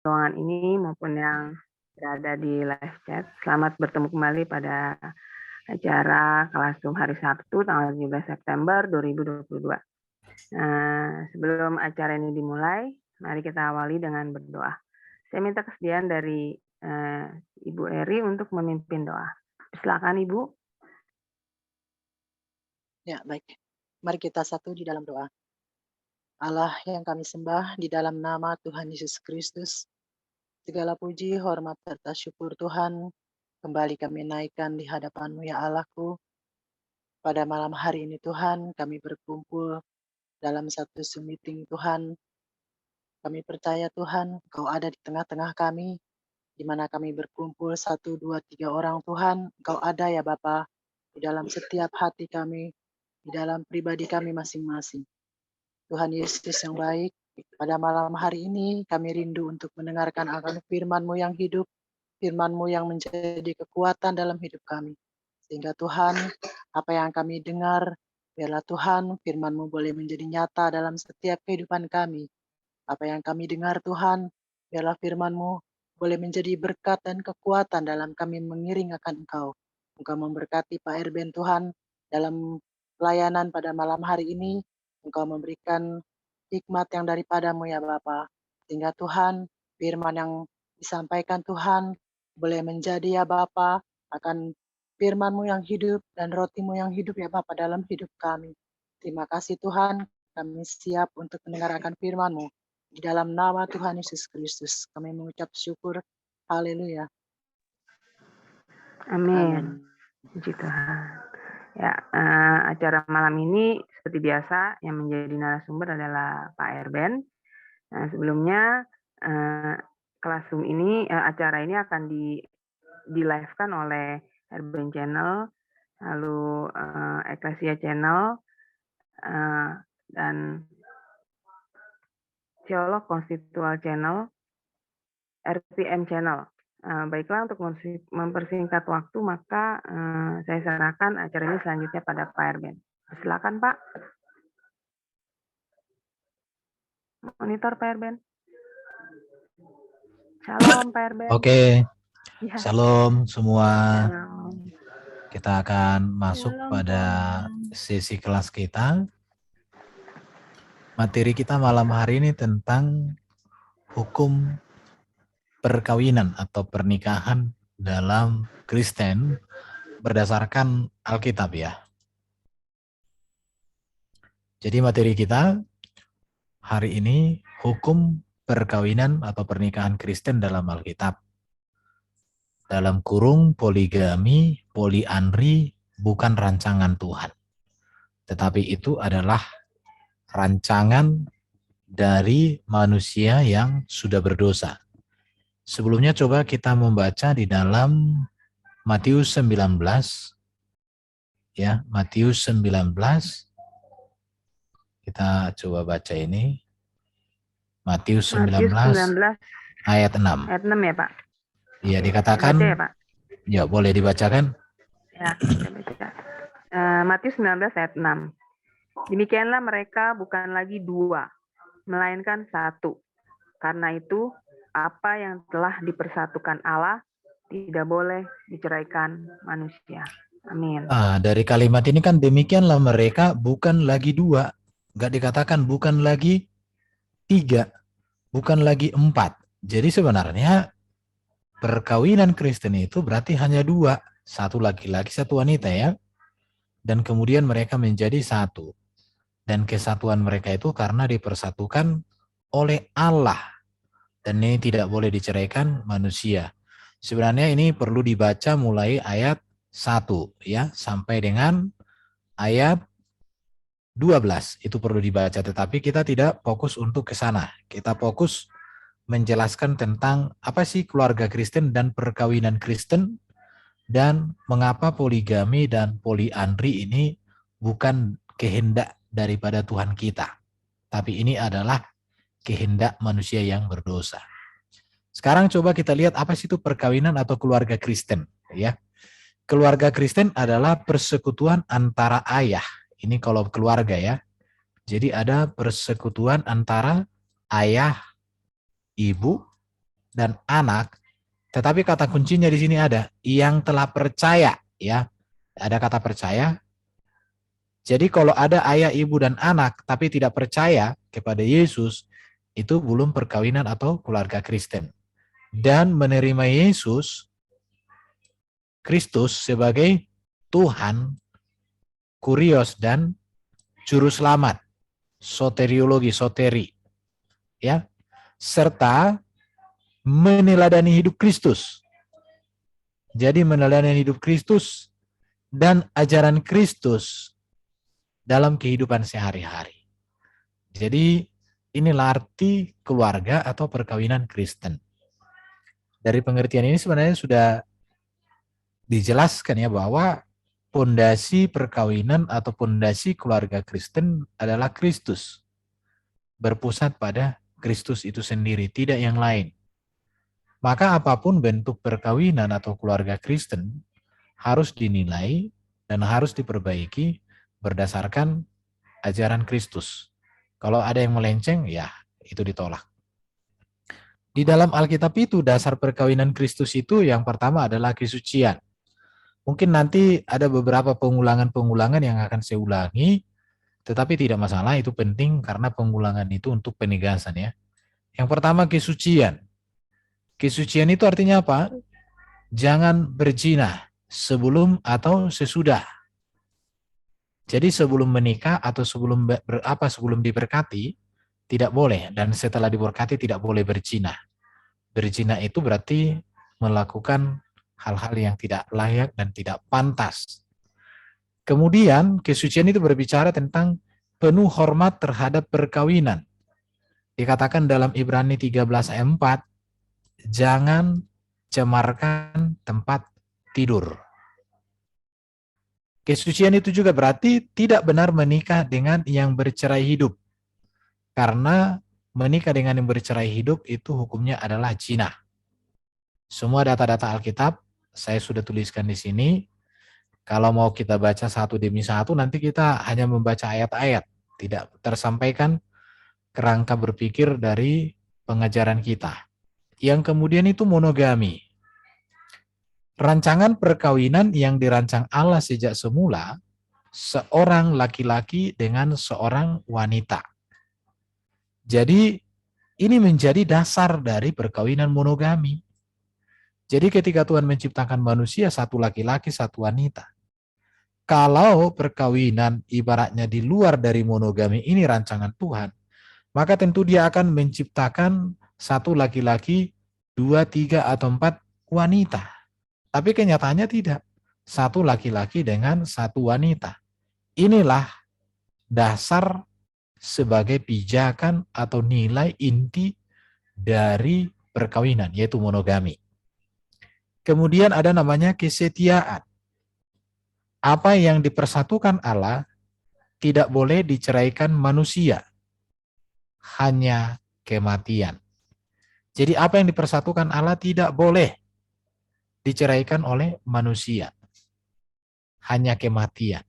ruangan ini maupun yang berada di live chat. Selamat bertemu kembali pada acara kelas Zoom hari Sabtu tanggal 17 September 2022. Nah, sebelum acara ini dimulai, mari kita awali dengan berdoa. Saya minta kesediaan dari Ibu Eri untuk memimpin doa. Silakan Ibu. Ya, baik. Mari kita satu di dalam doa. Allah yang kami sembah, di dalam nama Tuhan Yesus Kristus, segala puji, hormat, serta syukur Tuhan, kembali kami naikkan di hadapan-Mu ya Allahku. Pada malam hari ini Tuhan, kami berkumpul dalam satu Zoom meeting Tuhan. Kami percaya Tuhan, Engkau ada di tengah-tengah kami, di mana kami berkumpul 1, 2, 3 orang Tuhan. Engkau ada ya Bapa, di dalam setiap hati kami, di dalam pribadi kami masing-masing. Tuhan Yesus yang baik, pada malam hari ini kami rindu untuk mendengarkan akan firman-Mu yang hidup, firman-Mu yang menjadi kekuatan dalam hidup kami. Sehingga Tuhan, apa yang kami dengar, biarlah Tuhan firman-Mu boleh menjadi nyata dalam setiap kehidupan kami. Apa yang kami dengar Tuhan, biarlah firman-Mu boleh menjadi berkat dan kekuatan dalam kami mengiring akan Engkau. Engkau memberkati Pak Erben Tuhan dalam pelayanan pada malam hari ini. Engkau memberikan hikmat yang daripadamu ya Bapa. Sehingga Tuhan, firman yang disampaikan Tuhan boleh menjadi ya Bapa akan firman-Mu yang hidup dan roti-Mu yang hidup ya Bapa dalam hidup kami. Terima kasih Tuhan, kami siap untuk mendengarkan firman-Mu. Di dalam nama Tuhan Yesus Kristus, kami mengucap syukur. Haleluya. Amin. Puji Tuhan. Ya, acara malam ini seperti biasa yang menjadi narasumber adalah Pak Erben. Nah, sebelumnya kelas Zoom ini, acara ini akan di live-kan oleh Erben Channel, lalu Eklesia Channel, dan Teolog Konstitual Channel, RPM Channel. Baiklah, untuk mempersingkat waktu, maka saya serahkan acara ini selanjutnya pada Pak Erben. Silakan Pak. Monitor Pak Erben. Shalom Pak Erben. Oke. Ya. Shalom semua. Shalom. Kita akan masuk Shalom, pada sesi kelas kita. Materi kita malam hari ini tentang hukum perkawinan atau pernikahan dalam Kristen berdasarkan Alkitab ya. Jadi materi kita hari ini hukum perkawinan atau pernikahan Kristen dalam Alkitab. Dalam kurung poligami, poliandri bukan rancangan Tuhan. Tetapi itu adalah rancangan dari manusia yang sudah berdosa. Sebelumnya coba kita membaca di dalam Matius 19, ya, Matius 19, kita coba baca ini, Matius 19, ayat 6. Ayat 6 ya Pak? Iya, dikatakan, baca ya Pak? Ya, boleh dibacakan? Ya, kita baca. Matius 19 ayat 6. Demikianlah mereka bukan lagi dua, melainkan satu. Karena itu, apa yang telah dipersatukan Allah tidak boleh diceraikan manusia. Amin. Dari kalimat ini kan demikianlah mereka bukan lagi dua. Nggak dikatakan bukan lagi tiga, bukan lagi empat. Jadi sebenarnya perkawinan Kristen itu berarti hanya dua. Satu laki-laki, satu wanita ya. Dan kemudian mereka menjadi satu. Dan kesatuan mereka itu karena dipersatukan oleh Allah. Dan ini tidak boleh diceraikan manusia. Sebenarnya ini perlu dibaca mulai ayat 1 ya sampai dengan ayat 12. Itu perlu dibaca, tetapi kita tidak fokus untuk ke sana. Kita fokus menjelaskan tentang apa sih keluarga Kristen dan perkawinan Kristen dan mengapa poligami dan poliandri ini bukan kehendak daripada Tuhan kita. Tapi ini adalah kehendak manusia yang berdosa. Sekarang coba kita lihat apa sih itu perkawinan atau keluarga Kristen, ya. Keluarga Kristen adalah persekutuan antara ayah. Ini kalau keluarga ya. Jadi ada persekutuan antara ayah, ibu, dan anak, tetapi kata kuncinya di sini ada yang telah percaya, ya. Ada kata percaya. Jadi kalau ada ayah, ibu, dan anak tapi tidak percaya kepada Yesus, itu belum perkawinan atau keluarga Kristen. Dan menerima Yesus Kristus sebagai Tuhan, Kurios, dan Juru Selamat, soteriologi, soteri, ya, serta meneladani hidup Kristus. Jadi meneladani hidup Kristus dan ajaran Kristus dalam kehidupan sehari-hari. Jadi inilah arti keluarga atau perkawinan Kristen. Dari pengertian ini sebenarnya sudah dijelaskan ya bahwa pondasi perkawinan atau pondasi keluarga Kristen adalah Kristus. Berpusat pada Kristus itu sendiri, tidak yang lain. Maka apapun bentuk perkawinan atau keluarga Kristen harus dinilai dan harus diperbaiki berdasarkan ajaran Kristus. Kalau ada yang melenceng, ya itu ditolak. Di dalam Alkitab itu dasar perkawinan Kristus itu yang pertama adalah kesucian. Mungkin nanti ada beberapa pengulangan-pengulangan yang akan saya ulangi, tetapi tidak masalah, itu penting karena pengulangan itu untuk penegasan ya. Yang pertama kesucian. Kesucian itu artinya apa? Jangan berzina sebelum atau sesudah. Jadi sebelum menikah atau sebelum sebelum diberkati tidak boleh, dan setelah diberkati tidak boleh berzina. Berzina itu berarti melakukan hal-hal yang tidak layak dan tidak pantas. Kemudian kesucian itu berbicara tentang penuh hormat terhadap perkawinan. Dikatakan dalam Ibrani 13 ayat 4, jangan cemarkan tempat tidur. Kesucian itu juga berarti tidak benar menikah dengan yang bercerai hidup. Karena menikah dengan yang bercerai hidup itu hukumnya adalah zina. Semua data-data Alkitab saya sudah tuliskan di sini. Kalau mau kita baca satu demi satu, nanti kita hanya membaca ayat-ayat. Tidak tersampaikan kerangka berpikir dari pengajaran kita. Yang kemudian itu monogami. Rancangan perkawinan yang dirancang Allah sejak semula, seorang laki-laki dengan seorang wanita. Jadi ini menjadi dasar dari perkawinan monogami. Jadi ketika Tuhan menciptakan manusia, satu laki-laki, satu wanita. Kalau perkawinan ibaratnya di luar dari monogami ini rancangan Tuhan, maka tentu dia akan menciptakan satu laki-laki, 2, 3, atau 4 wanita. Tapi kenyataannya tidak. Satu laki-laki dengan satu wanita. Inilah dasar sebagai pijakan atau nilai inti dari perkawinan, yaitu monogami. Kemudian ada namanya kesetiaan. Apa yang dipersatukan Allah tidak boleh diceraikan manusia. Hanya kematian. Jadi apa yang dipersatukan Allah tidak boleh diceraikan oleh manusia. Hanya kematian.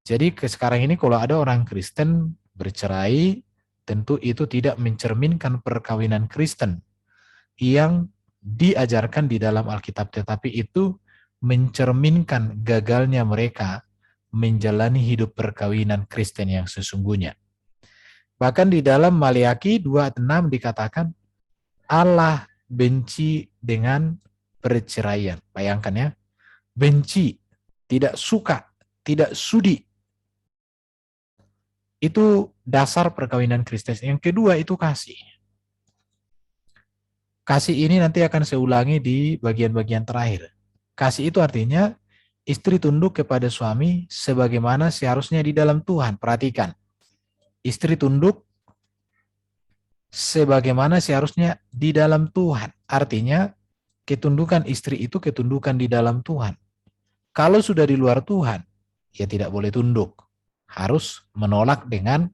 Jadi sekarang ini kalau ada orang Kristen bercerai, tentu itu tidak mencerminkan perkawinan Kristen yang diajarkan di dalam Alkitab, tetapi itu mencerminkan gagalnya mereka menjalani hidup perkawinan Kristen yang sesungguhnya. Bahkan di dalam Maliaki 2:6 dikatakan Allah benci dengan perceraian. Bayangkan ya, benci, tidak suka, tidak sudi. Itu dasar perkawinan Kristen. Yang kedua itu kasih. Kasih ini nanti akan saya ulangi di bagian-bagian terakhir. Kasih itu artinya istri tunduk kepada suami sebagaimana seharusnya di dalam Tuhan. Perhatikan. Istri tunduk sebagaimana seharusnya di dalam Tuhan. Artinya ketundukan istri itu ketundukan di dalam Tuhan. Kalau sudah di luar Tuhan, ya tidak boleh tunduk. Harus menolak dengan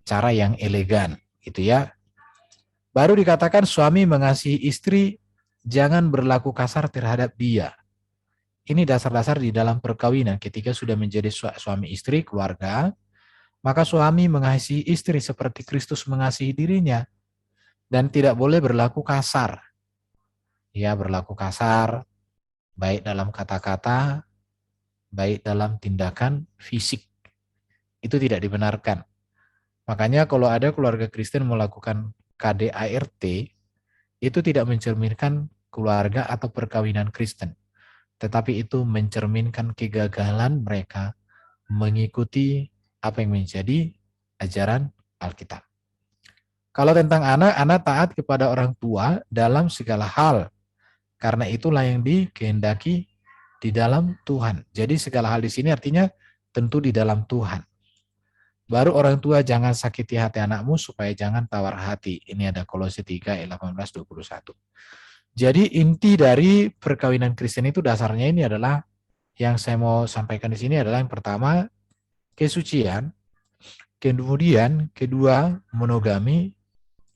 cara yang elegan, gitu ya. Baru dikatakan suami mengasihi istri, jangan berlaku kasar terhadap dia. Ini dasar-dasar di dalam perkawinan. Ketika sudah menjadi suami istri, keluarga, maka suami mengasihi istri seperti Kristus mengasihi dirinya. Dan tidak boleh berlaku kasar. ia berlaku kasar, baik dalam kata-kata, baik dalam tindakan fisik. Itu tidak dibenarkan. Makanya kalau ada keluarga Kristen melakukan KDART, itu tidak mencerminkan keluarga atau perkawinan Kristen, tetapi itu mencerminkan kegagalan mereka mengikuti apa yang menjadi ajaran Alkitab. Kalau tentang anak taat kepada orang tua dalam segala hal, karena itulah yang dikehendaki di dalam Tuhan. Jadi segala hal di sini artinya tentu di dalam Tuhan. Baru orang tua jangan sakiti hati anakmu supaya jangan tawar hati. Ini ada Kolose 3 ayat 18-21. Jadi inti dari perkawinan Kristen itu dasarnya ini adalah, yang saya mau sampaikan di sini adalah yang pertama kesucian, kemudian kedua monogami,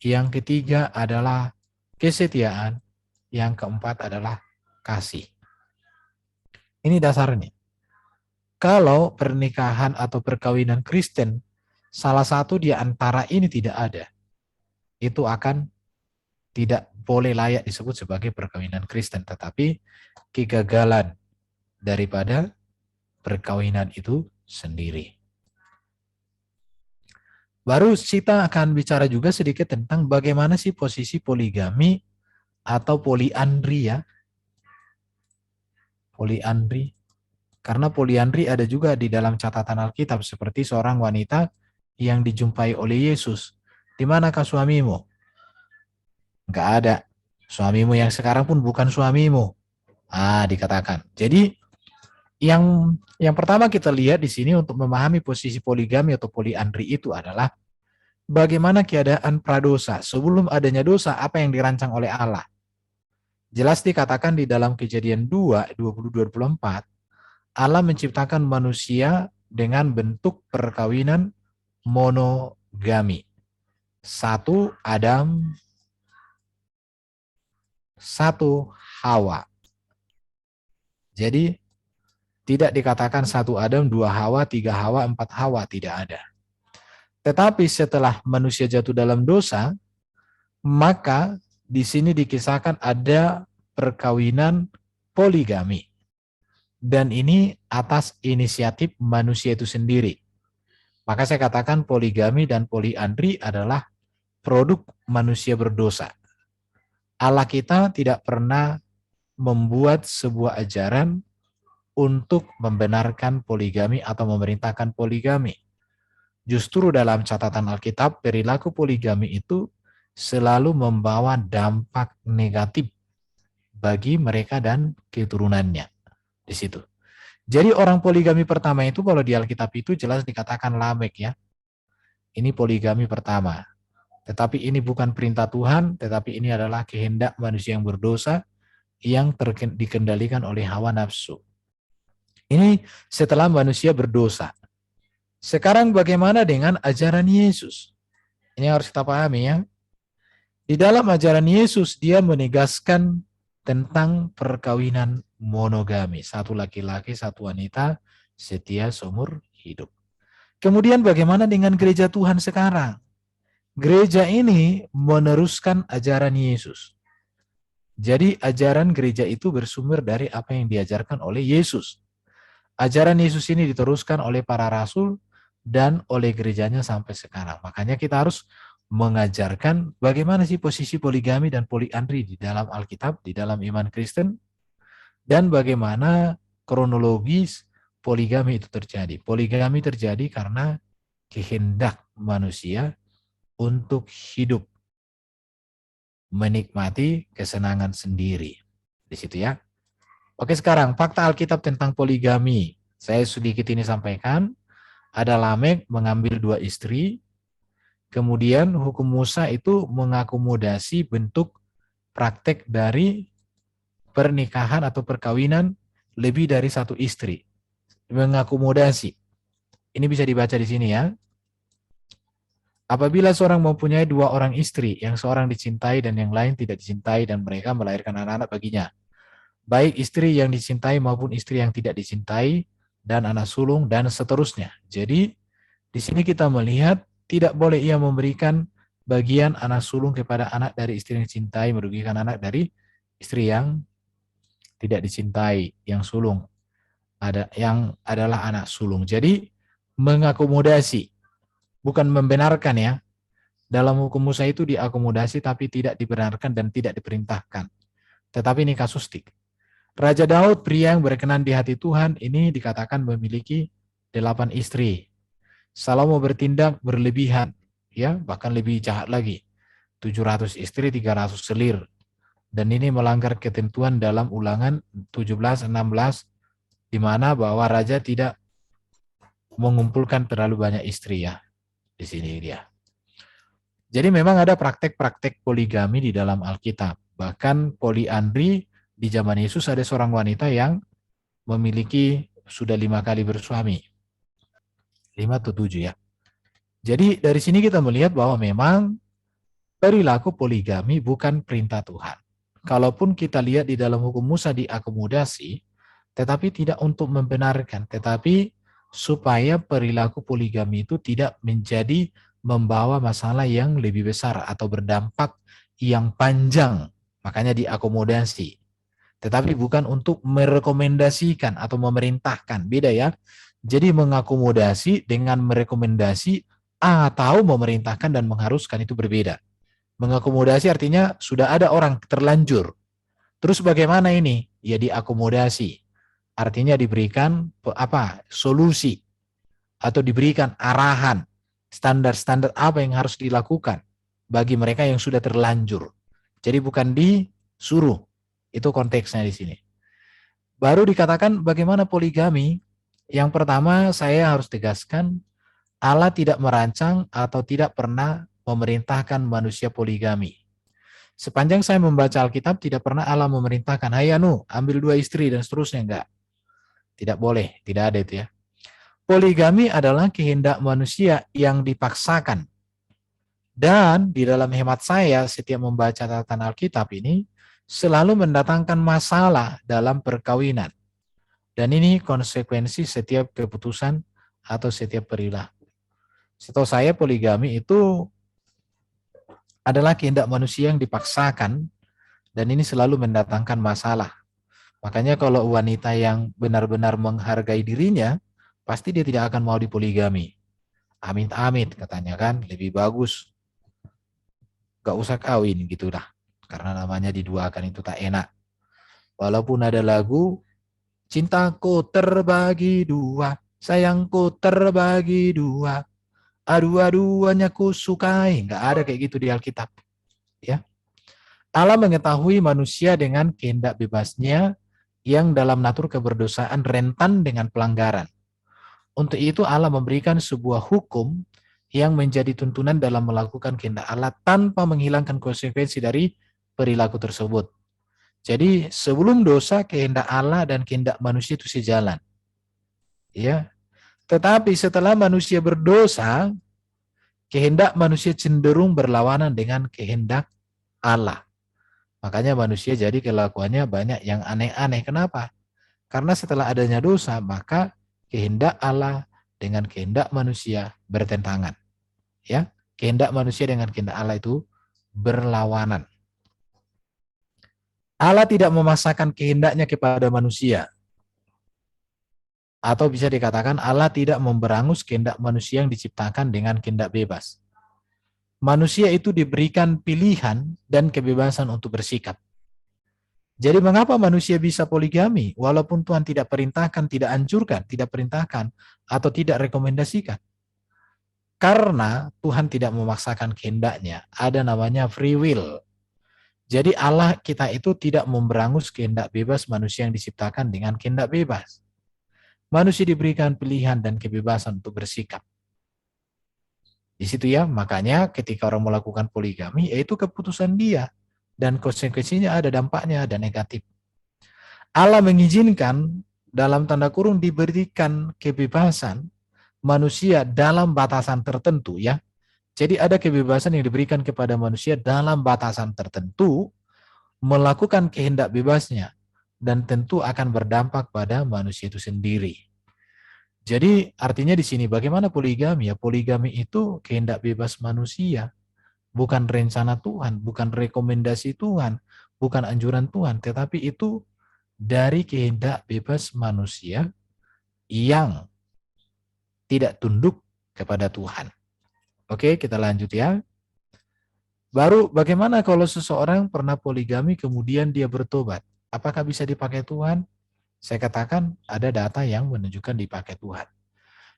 yang ketiga adalah kesetiaan, yang keempat adalah kasih. Ini dasarnya. Kalau pernikahan atau perkawinan Kristen, salah satu di antara ini tidak ada, itu akan tidak boleh layak disebut sebagai perkawinan Kristen, tetapi kegagalan daripada perkawinan itu sendiri. Baru kita akan bicara juga sedikit tentang bagaimana sih posisi poligami atau poliandri ya. Poliandri. Karena poliandri ada juga di dalam catatan Alkitab, seperti seorang wanita yang dijumpai oleh Yesus. Di manakah suamimu? Enggak ada. Suamimu yang sekarang pun bukan suamimu. Dikatakan. Jadi yang pertama kita lihat di sini untuk memahami posisi poligami atau poliandri itu adalah bagaimana keadaan pradosa. Sebelum adanya dosa, apa yang dirancang oleh Allah. Jelas dikatakan di dalam Kejadian 2, 22-24, Allah menciptakan manusia dengan bentuk perkawinan monogami. Satu Adam, satu Hawa. Jadi tidak dikatakan satu Adam, dua Hawa, tiga Hawa, empat Hawa, tidak ada. Tetapi setelah manusia jatuh dalam dosa, maka di sini dikisahkan ada perkawinan poligami. Dan ini atas inisiatif manusia itu sendiri. Maka saya katakan poligami dan poliandri adalah produk manusia berdosa. Allah kita tidak pernah membuat sebuah ajaran untuk membenarkan poligami atau memerintahkan poligami. Justru dalam catatan Alkitab, perilaku poligami itu selalu membawa dampak negatif bagi mereka dan keturunannya. Di situ. Jadi orang poligami pertama itu kalau di Alkitab itu jelas dikatakan Lamek ya. Ini poligami pertama. Tetapi ini bukan perintah Tuhan, tetapi ini adalah kehendak manusia yang berdosa yang dikendalikan oleh hawa nafsu. Ini setelah manusia berdosa. Sekarang bagaimana dengan ajaran Yesus? Ini harus kita pahami ya. Di dalam ajaran Yesus dia menegaskan tentang perkawinan monogami. Satu laki-laki, satu wanita, setia seumur hidup. Kemudian bagaimana dengan gereja Tuhan sekarang? Gereja ini meneruskan ajaran Yesus. Jadi ajaran gereja itu bersumber dari apa yang diajarkan oleh Yesus. Ajaran Yesus ini diteruskan oleh para rasul dan oleh gerejanya sampai sekarang. Makanya kita harus mengajarkan bagaimana sih posisi poligami dan poliandri di dalam Alkitab, di dalam iman Kristen, dan bagaimana kronologis poligami itu terjadi. Poligami terjadi karena kehendak manusia untuk hidup, menikmati kesenangan sendiri. Di situ ya. Oke, sekarang fakta Alkitab tentang poligami. Saya sedikit ini sampaikan. Ada Lamek mengambil 2 istri. Kemudian hukum Musa itu mengakomodasi bentuk praktek dari pernikahan atau perkawinan lebih dari 1 istri. Mengakomodasi. Ini bisa dibaca di sini ya. Apabila seorang mempunyai 2 orang istri, yang seorang dicintai dan yang lain tidak dicintai dan mereka melahirkan anak-anak baginya. Baik istri yang dicintai maupun istri yang tidak dicintai dan anak sulung dan seterusnya. Jadi di sini kita melihat tidak boleh ia memberikan bagian anak sulung kepada anak dari istri yang dicintai, merugikan anak dari istri yang tidak dicintai, yang sulung, ada yang adalah anak sulung. Jadi mengakomodasi, bukan membenarkan ya. Dalam hukum Musa itu diakomodasi tapi tidak dibenarkan dan tidak diperintahkan. Tetapi ini kasustik. Raja Daud, pria yang berkenan di hati Tuhan, ini dikatakan memiliki 8 istri. Salomo bertindak berlebihan, ya, bahkan lebih jahat lagi. 700 istri, 300 selir. Dan ini melanggar ketentuan dalam Ulangan 17:16 di mana bahwa raja tidak mengumpulkan terlalu banyak istri ya. Di sini dia. Jadi memang ada praktek-praktek poligami di dalam Alkitab. Bahkan poliandri di zaman Yesus ada seorang wanita yang memiliki sudah 5 kali bersuami. 5 atau 7 ya. Jadi dari sini kita melihat bahwa memang perilaku poligami bukan perintah Tuhan. Kalaupun kita lihat di dalam hukum Musa diakomodasi, tetapi tidak untuk membenarkan, tetapi supaya perilaku poligami itu tidak menjadi membawa masalah yang lebih besar atau berdampak yang panjang. Makanya diakomodasi. Tetapi bukan untuk merekomendasikan atau memerintahkan. Beda ya. Jadi mengakomodasi dengan merekomendasi atau memerintahkan dan mengharuskan itu berbeda. Mengakomodasi artinya sudah ada orang terlanjur. Terus bagaimana ini? Ya diakomodasi. Artinya diberikan solusi atau diberikan arahan, standar-standar apa yang harus dilakukan bagi mereka yang sudah terlanjur. Jadi bukan disuruh. Itu konteksnya di sini. Baru dikatakan bagaimana poligami. Yang pertama saya harus tegaskan, Allah tidak merancang atau tidak pernah memerintahkan manusia poligami. Sepanjang saya membaca Alkitab, tidak pernah Allah memerintahkan, hai ambil 2 istri dan seterusnya, enggak. Tidak boleh, tidak ada itu ya. Poligami adalah kehendak manusia yang dipaksakan. Dan di dalam hemat saya, setiap membaca catatan Alkitab ini, selalu mendatangkan masalah dalam perkawinan. Dan ini konsekuensi setiap keputusan atau setiap perilaku. Setahu saya poligami itu adalah kehendak manusia yang dipaksakan dan ini selalu mendatangkan masalah. Makanya kalau wanita yang benar-benar menghargai dirinya, pasti dia tidak akan mau dipoligami. Amit-amit katanya kan, lebih bagus gak usah kawin gitu dah. Karena namanya diduakan itu tak enak. Walaupun ada lagu, cintaku terbagi 2, sayangku terbagi 2. Adu-aduannya ku sukai. Nggak ada kayak gitu di Alkitab. Ya. Allah mengetahui manusia dengan kehendak bebasnya yang dalam natur keberdosaan rentan dengan pelanggaran. Untuk itu Allah memberikan sebuah hukum yang menjadi tuntunan dalam melakukan kehendak Allah tanpa menghilangkan konsekuensi dari perilaku tersebut. Jadi sebelum dosa kehendak Allah dan kehendak manusia itu sejalan. Ya. Tetapi setelah manusia berdosa, kehendak manusia cenderung berlawanan dengan kehendak Allah. Makanya manusia jadi kelakuannya banyak yang aneh-aneh. Kenapa? Karena setelah adanya dosa, maka kehendak Allah dengan kehendak manusia bertentangan. Ya, kehendak manusia dengan kehendak Allah itu berlawanan. Allah tidak memaksakan kehendaknya kepada manusia. Atau bisa dikatakan Allah tidak memberangus kehendak manusia yang diciptakan dengan kehendak bebas. Manusia itu diberikan pilihan dan kebebasan untuk bersikap. Jadi mengapa manusia bisa poligami walaupun Tuhan tidak perintahkan, tidak anjurkan, tidak perintahkan, atau tidak rekomendasikan? Karena Tuhan tidak memaksakan kehendaknya, ada namanya free will. Jadi Allah kita itu tidak memberangus kehendak bebas manusia yang diciptakan dengan kehendak bebas. Manusia diberikan pilihan dan kebebasan untuk bersikap. Di situ ya, makanya ketika orang melakukan poligami, yaitu keputusan dia. Dan konsekuensinya ada dampaknya, ada negatif. Allah mengizinkan dalam tanda kurung diberikan kebebasan manusia dalam batasan tertentu ya. Jadi ada kebebasan yang diberikan kepada manusia dalam batasan tertentu melakukan kehendak bebasnya. Dan tentu akan berdampak pada manusia itu sendiri. Jadi artinya di sini bagaimana poligami ya? Poligami itu kehendak bebas manusia, bukan rencana Tuhan, bukan rekomendasi Tuhan, bukan anjuran Tuhan, tetapi itu dari kehendak bebas manusia yang tidak tunduk kepada Tuhan. Oke, kita lanjut ya. Baru bagaimana kalau seseorang pernah poligami kemudian dia bertobat? Apakah bisa dipakai Tuhan? Saya katakan ada data yang menunjukkan dipakai Tuhan.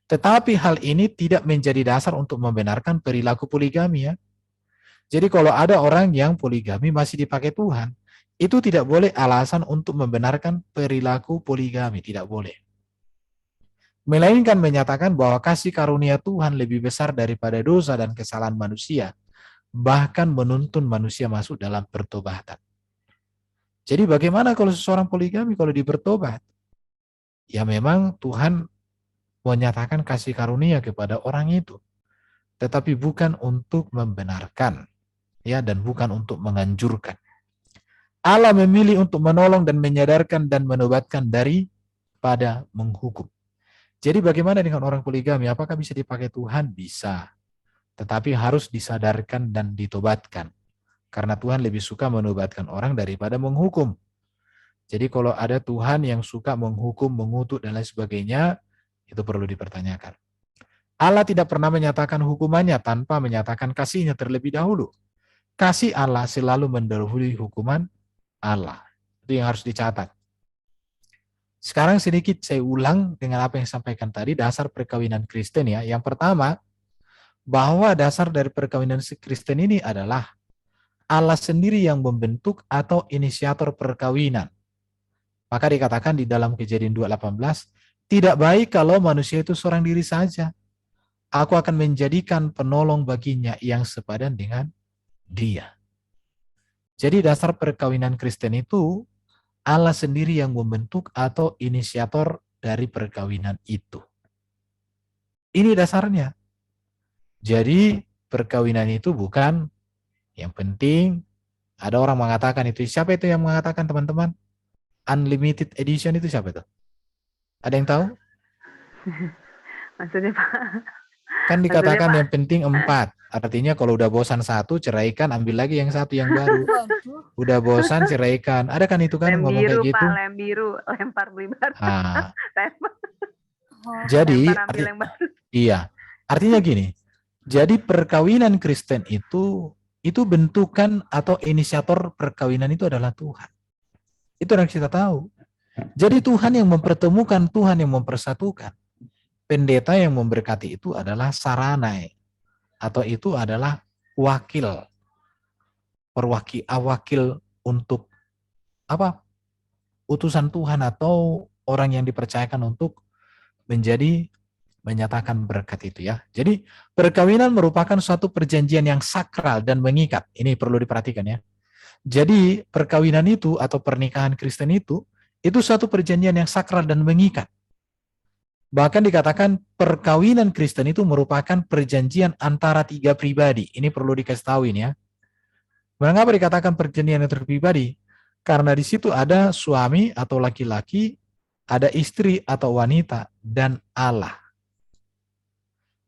Tetapi hal ini tidak menjadi dasar untuk membenarkan perilaku poligami ya. Jadi kalau ada orang yang poligami masih dipakai Tuhan, itu tidak boleh alasan untuk membenarkan perilaku poligami, tidak boleh. Melainkan menyatakan bahwa kasih karunia Tuhan lebih besar daripada dosa dan kesalahan manusia, bahkan menuntun manusia masuk dalam pertobatan. Jadi bagaimana kalau seseorang poligami kalau bertobat? Ya memang Tuhan menyatakan kasih karunia kepada orang itu, tetapi bukan untuk membenarkan, ya, dan bukan untuk menganjurkan. Allah memilih untuk menolong dan menyadarkan dan menobatkan daripada menghukum. Jadi bagaimana dengan orang poligami? Apakah bisa dipakai Tuhan? Bisa. Tetapi harus disadarkan dan ditobatkan. Karena Tuhan lebih suka menobatkan orang daripada menghukum. Jadi kalau ada Tuhan yang suka menghukum, mengutuk, dan lain sebagainya, itu perlu dipertanyakan. Allah tidak pernah menyatakan hukumannya tanpa menyatakan kasihnya terlebih dahulu. Kasih Allah selalu mendahului hukuman Allah. Itu yang harus dicatat. Sekarang sedikit saya ulang dengan apa yang disampaikan tadi, dasar perkawinan Kristen ya. Yang pertama, bahwa dasar dari perkawinan Kristen ini adalah Allah sendiri yang membentuk atau inisiator perkawinan. Maka dikatakan di dalam Kejadian 2:18, tidak baik kalau manusia itu seorang diri saja. Aku akan menjadikan penolong baginya yang sepadan dengan dia. Jadi dasar perkawinan Kristen itu Allah sendiri yang membentuk atau inisiator dari perkawinan itu. Ini dasarnya. Jadi perkawinan itu bukan yang penting. Ada orang mengatakan itu. Siapa itu yang mengatakan teman-teman? Unlimited edition itu siapa itu? Ada yang tahu? Maksudnya Pak? Kan dikatakan Maksudnya, yang penting 4. Artinya kalau udah bosan 1, ceraikan, ambil lagi yang 1 yang baru. Udah bosan, ceraikan. Ada kan itu kan lem ngomong biru kayak gitu? Pak, lem biru, lempar beli baru. Nah, Lempar jadi ambil yang baru. iya. Artinya gini. Jadi perkawinan Kristen itu bentukan atau inisiator perkawinan itu adalah Tuhan. Itu yang kita tahu. Jadi Tuhan yang mempertemukan, Tuhan yang mempersatukan. Pendeta yang memberkati itu adalah sarana, atau itu adalah wakil untuk apa? Utusan Tuhan atau orang yang dipercayakan untuk menyatakan berkat itu ya. Jadi perkawinan merupakan suatu perjanjian yang sakral dan mengikat. Ini perlu diperhatikan ya. Jadi perkawinan itu atau pernikahan Kristen itu suatu perjanjian yang sakral dan mengikat. Bahkan dikatakan perkawinan Kristen itu merupakan perjanjian antara 3 pribadi. Ini perlu dikasih tahu ini ya. Mengapa dikatakan perjanjian yang pribadi? Karena di situ ada suami atau laki-laki, ada istri atau wanita, dan Allah.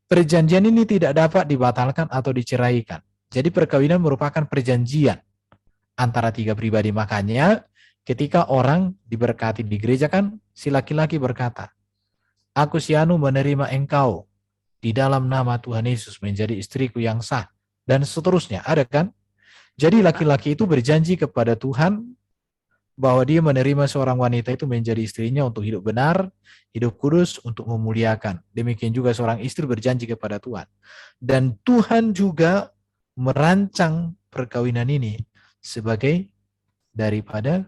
Perjanjian ini tidak dapat dibatalkan atau diceraikan. Jadi perkawinan merupakan perjanjian antara 3 pribadi. Makanya ketika orang diberkati di gereja kan si laki-laki berkata, aku si Anu menerima engkau di dalam nama Tuhan Yesus menjadi istriku yang sah. Dan seterusnya, ada kan? Jadi laki-laki itu berjanji kepada Tuhan bahwa dia menerima seorang wanita itu menjadi istrinya untuk hidup benar, hidup kudus, untuk memuliakan. Demikian juga seorang istri berjanji kepada Tuhan. Dan Tuhan juga merancang perkawinan ini sebagai daripada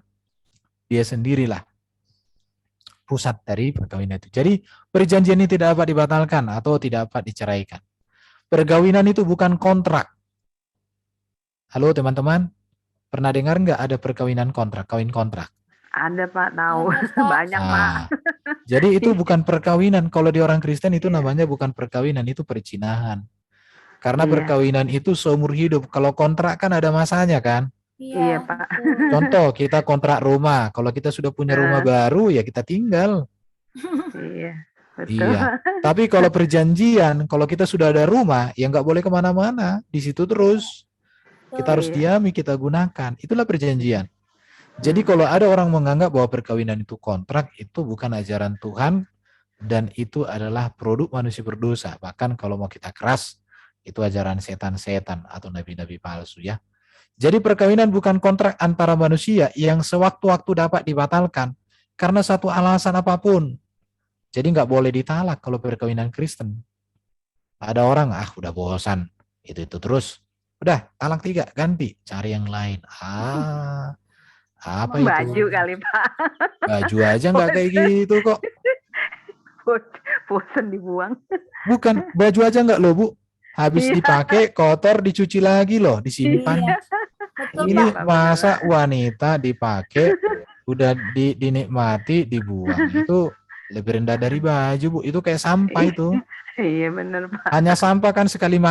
dia sendirilah pusat dari perkawinan itu. Jadi perjanjian ini tidak dapat dibatalkan atau tidak dapat diceraikan. Perkawinan itu bukan kontrak. Halo teman-teman, pernah dengar nggak ada perkawinan kontrak, kawin kontrak? Ada Pak, tahu. Banyak Pak. Jadi itu bukan perkawinan. Kalau di orang Kristen itu namanya bukan perkawinan, itu percinahan. Karena perkawinan itu seumur hidup. Kalau kontrak kan ada masanya kan? Iya Pak. Contoh kita kontrak rumah. Kalau kita sudah punya rumah baru ya kita tinggal. Iya, betul. Iya. Tapi kalau perjanjian, kalau kita sudah ada rumah, ya nggak boleh kemana-mana. Di situ terus. Kita harus diami, kita gunakan. Itulah perjanjian. Jadi kalau ada orang menganggap bahwa perkawinan itu kontrak, itu bukan ajaran Tuhan dan itu adalah produk manusia berdosa. Bahkan kalau mau kita keras, itu ajaran setan-setan atau nabi-nabi palsu ya. Jadi perkawinan bukan kontrak antara manusia yang sewaktu-waktu dapat dibatalkan karena satu alasan apapun. Jadi nggak boleh ditalak kalau perkawinan Kristen. Ada orang, udah bosan, itu terus. Udah, talak 3, ganti, cari yang lain. Apa itu? Baju kali Pak. Baju aja nggak kayak gitu kok. Bosan dibuang. Bukan, baju aja nggak loh Bu. Habis dipakai, kotor, dicuci lagi loh, disimpan. Iya. Ini Pak, masa beneran. wanita dipakai, udah dinikmati, dibuang. Itu lebih rendah dari baju Bu. Itu kayak sampah itu. Iya benar Pak. Hanya sampah kan sekali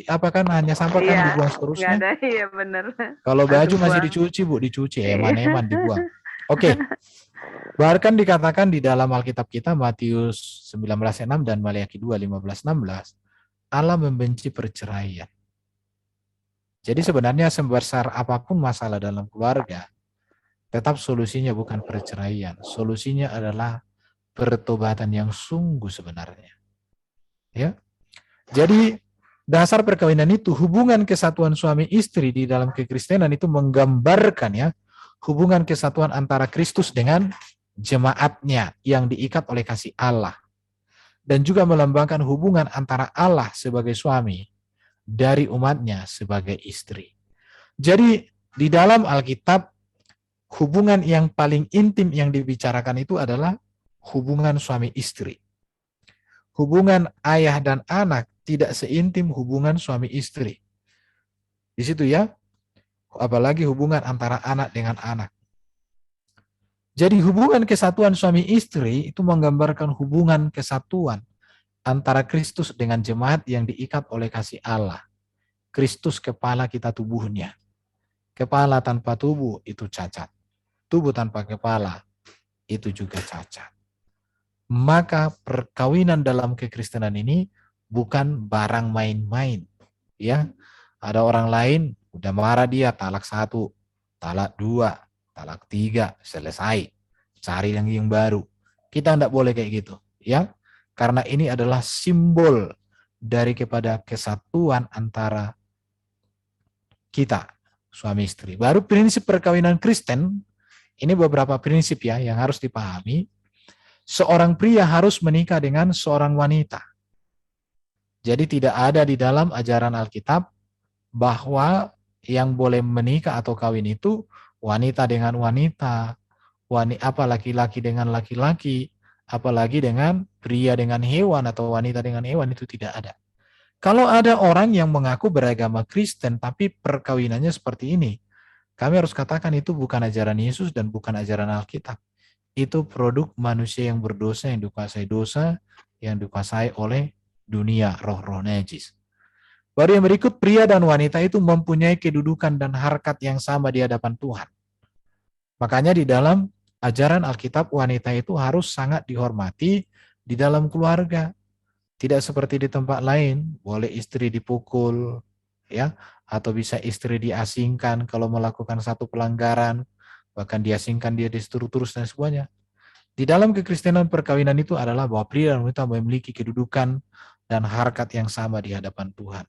apa kan, hanya sampah kan Iya, dibuang nggak seterusnya. ada, iya benar. Kalau baju Langsung masih buang. dicuci Bu, dicuci, Iya. eman-eman dibuang. Oke. Bahkan dikatakan di dalam Alkitab kita Matius 19:6 dan Maliaki 2:15-16, Allah membenci perceraian. Jadi sebenarnya sebesar apapun masalah dalam keluarga, tetap solusinya bukan perceraian. Solusinya adalah pertobatan yang sungguh sebenarnya. Ya. Jadi dasar perkawinan itu, hubungan kesatuan suami istri di dalam kekristenan itu menggambarkan ya hubungan kesatuan antara Kristus dengan jemaatnya yang diikat oleh kasih Allah. Dan juga melambangkan hubungan antara Allah sebagai suami dari umatnya sebagai istri. Jadi di dalam Alkitab, hubungan yang paling intim yang dibicarakan itu adalah hubungan suami istri. Hubungan ayah dan anak tidak seintim hubungan suami istri. Di situ ya, apalagi hubungan antara anak dengan anak. Jadi hubungan kesatuan suami istri itu menggambarkan hubungan kesatuan antara Kristus dengan jemaat yang diikat oleh kasih Allah. Kristus kepala kita tubuhnya. Kepala tanpa tubuh itu cacat. Tubuh tanpa kepala itu juga cacat. Maka perkawinan dalam kekristenan ini bukan barang main-main. Ya, ada orang lain udah marah dia, talak 1, talak 2, talak 3, selesai. Cari yang baru. Kita tidak boleh kayak gitu, ya. Karena ini adalah simbol dari kepada kesatuan antara kita, suami istri. Baru prinsip perkawinan Kristen, ini beberapa prinsip ya yang harus dipahami. Seorang pria harus menikah dengan seorang wanita. Jadi tidak ada di dalam ajaran Alkitab bahwa yang boleh menikah atau kawin itu wanita dengan wanita, apa laki-laki dengan laki-laki, apalagi dengan pria dengan hewan atau wanita dengan hewan, itu tidak ada. Kalau ada orang yang mengaku beragama Kristen tapi perkawinannya seperti ini, kami harus katakan itu bukan ajaran Yesus dan bukan ajaran Alkitab. Itu produk manusia yang berdosa, yang dikuasai dosa, yang dikuasai oleh dunia, roh-roh najis. Baru yang berikut, pria dan wanita itu mempunyai kedudukan dan harkat yang sama di hadapan Tuhan. Makanya di dalam ajaran Alkitab, wanita itu harus sangat dihormati di dalam keluarga. Tidak seperti di tempat lain, boleh istri dipukul, ya, atau bisa istri diasingkan kalau melakukan satu pelanggaran, bahkan diasingkan dia disuruh terus dan semuanya. Di dalam kekristenan perkawinan itu adalah bahwa pria dan wanita memiliki kedudukan dan harkat yang sama di hadapan Tuhan.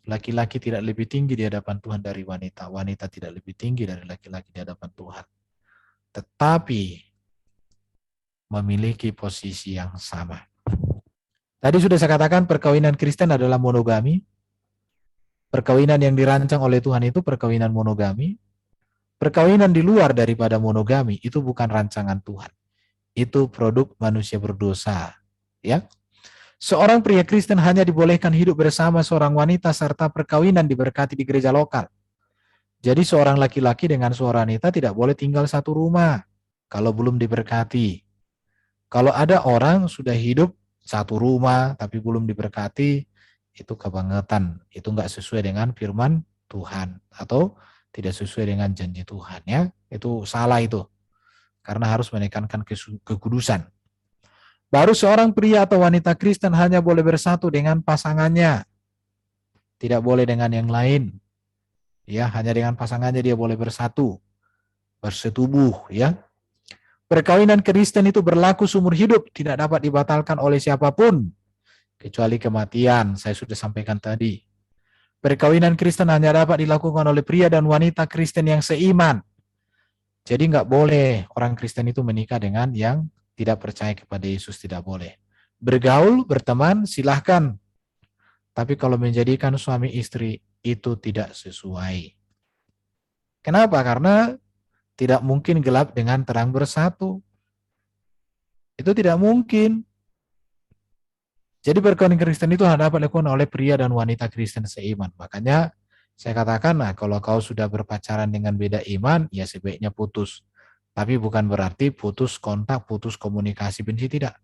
Laki-laki tidak lebih tinggi di hadapan Tuhan dari wanita. Wanita tidak lebih tinggi dari laki-laki di hadapan Tuhan. Tetapi memiliki posisi yang sama. Tadi sudah saya katakan perkawinan Kristen adalah monogami. Perkawinan yang dirancang oleh Tuhan itu perkawinan monogami. Perkawinan di luar daripada monogami itu bukan rancangan Tuhan. Itu produk manusia berdosa. Ya. Seorang pria Kristen hanya dibolehkan hidup bersama seorang wanita serta perkawinan diberkati di gereja lokal. Jadi seorang laki-laki dengan seorang wanita tidak boleh tinggal satu rumah kalau belum diberkati. Kalau ada orang sudah hidup satu rumah tapi belum diberkati, itu kebangetan. Itu enggak sesuai dengan firman Tuhan atau tidak sesuai dengan janji Tuhan ya. Itu salah itu. Karena harus menekankan kekudusan. Baru seorang pria atau wanita Kristen hanya boleh bersatu dengan pasangannya. Tidak boleh dengan yang lain. Ya, hanya dengan pasangannya dia boleh bersatu. bersetubuh, ya. Perkawinan Kristen itu berlaku seumur hidup, tidak dapat dibatalkan oleh siapapun kecuali kematian. Saya sudah sampaikan tadi. Perkawinan Kristen hanya dapat dilakukan oleh pria dan wanita Kristen yang seiman. Jadi nggak boleh orang Kristen itu menikah dengan yang tidak percaya kepada Yesus, tidak boleh. Bergaul, berteman, silahkan. Tapi kalau menjadikan suami istri itu tidak sesuai. Kenapa? Karena tidak mungkin gelap dengan terang bersatu. Itu tidak mungkin. Jadi perkawinan Kristen itu hanya dapat dilakukan oleh pria dan wanita Kristen seiman. Makanya saya katakan, nah kalau kau sudah berpacaran dengan beda iman, ya sebaiknya putus. Tapi bukan berarti putus kontak, putus komunikasi, benci, tidak.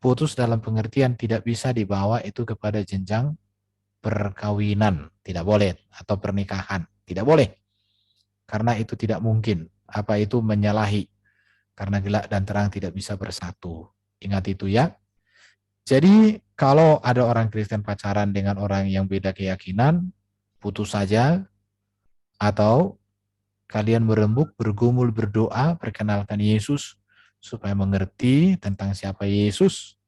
Putus dalam pengertian tidak bisa dibawa itu kepada jenjang perkawinan, tidak boleh, atau pernikahan, tidak boleh. Karena itu tidak mungkin. Apa itu menyalahi? Karena gelap dan terang tidak bisa bersatu. Ingat itu ya. Jadi kalau ada orang Kristen pacaran dengan orang yang beda keyakinan, putus saja, atau kalian berembuk, bergumul, berdoa, perkenalkan Yesus supaya mengerti tentang siapa Yesus,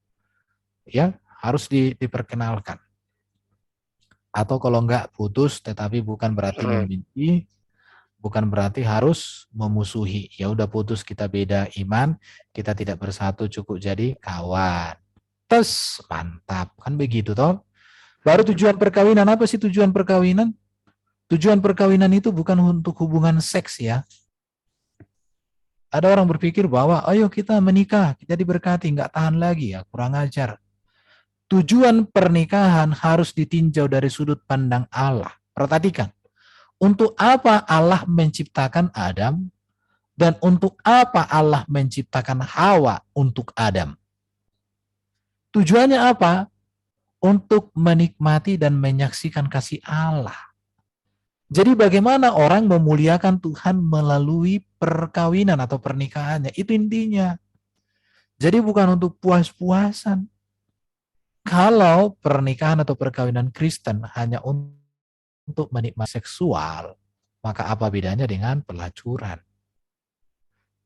ya harus diperkenalkan. Atau kalau enggak putus, tetapi bukan berarti membenci, bukan berarti harus memusuhi. Ya udah putus, kita beda iman, kita tidak bersatu, cukup jadi kawan. Tes, mantap, kan begitu toh. Baru tujuan perkawinan, apa sih tujuan perkawinan? Tujuan perkawinan itu bukan untuk hubungan seks ya. Ada orang berpikir bahwa ayo kita menikah, kita diberkati, nggak tahan lagi ya, kurang ajar. Tujuan pernikahan harus ditinjau dari sudut pandang Allah. Perhatikan, untuk apa Allah menciptakan Adam dan untuk apa Allah menciptakan Hawa untuk Adam? Tujuannya apa? Untuk menikmati dan menyaksikan kasih Allah. Jadi bagaimana orang memuliakan Tuhan melalui perkawinan atau pernikahannya? Itu intinya. Jadi bukan untuk puas-puasan. Kalau pernikahan atau perkawinan Kristen hanya untuk menikmati seksual, maka apa bedanya dengan pelacuran?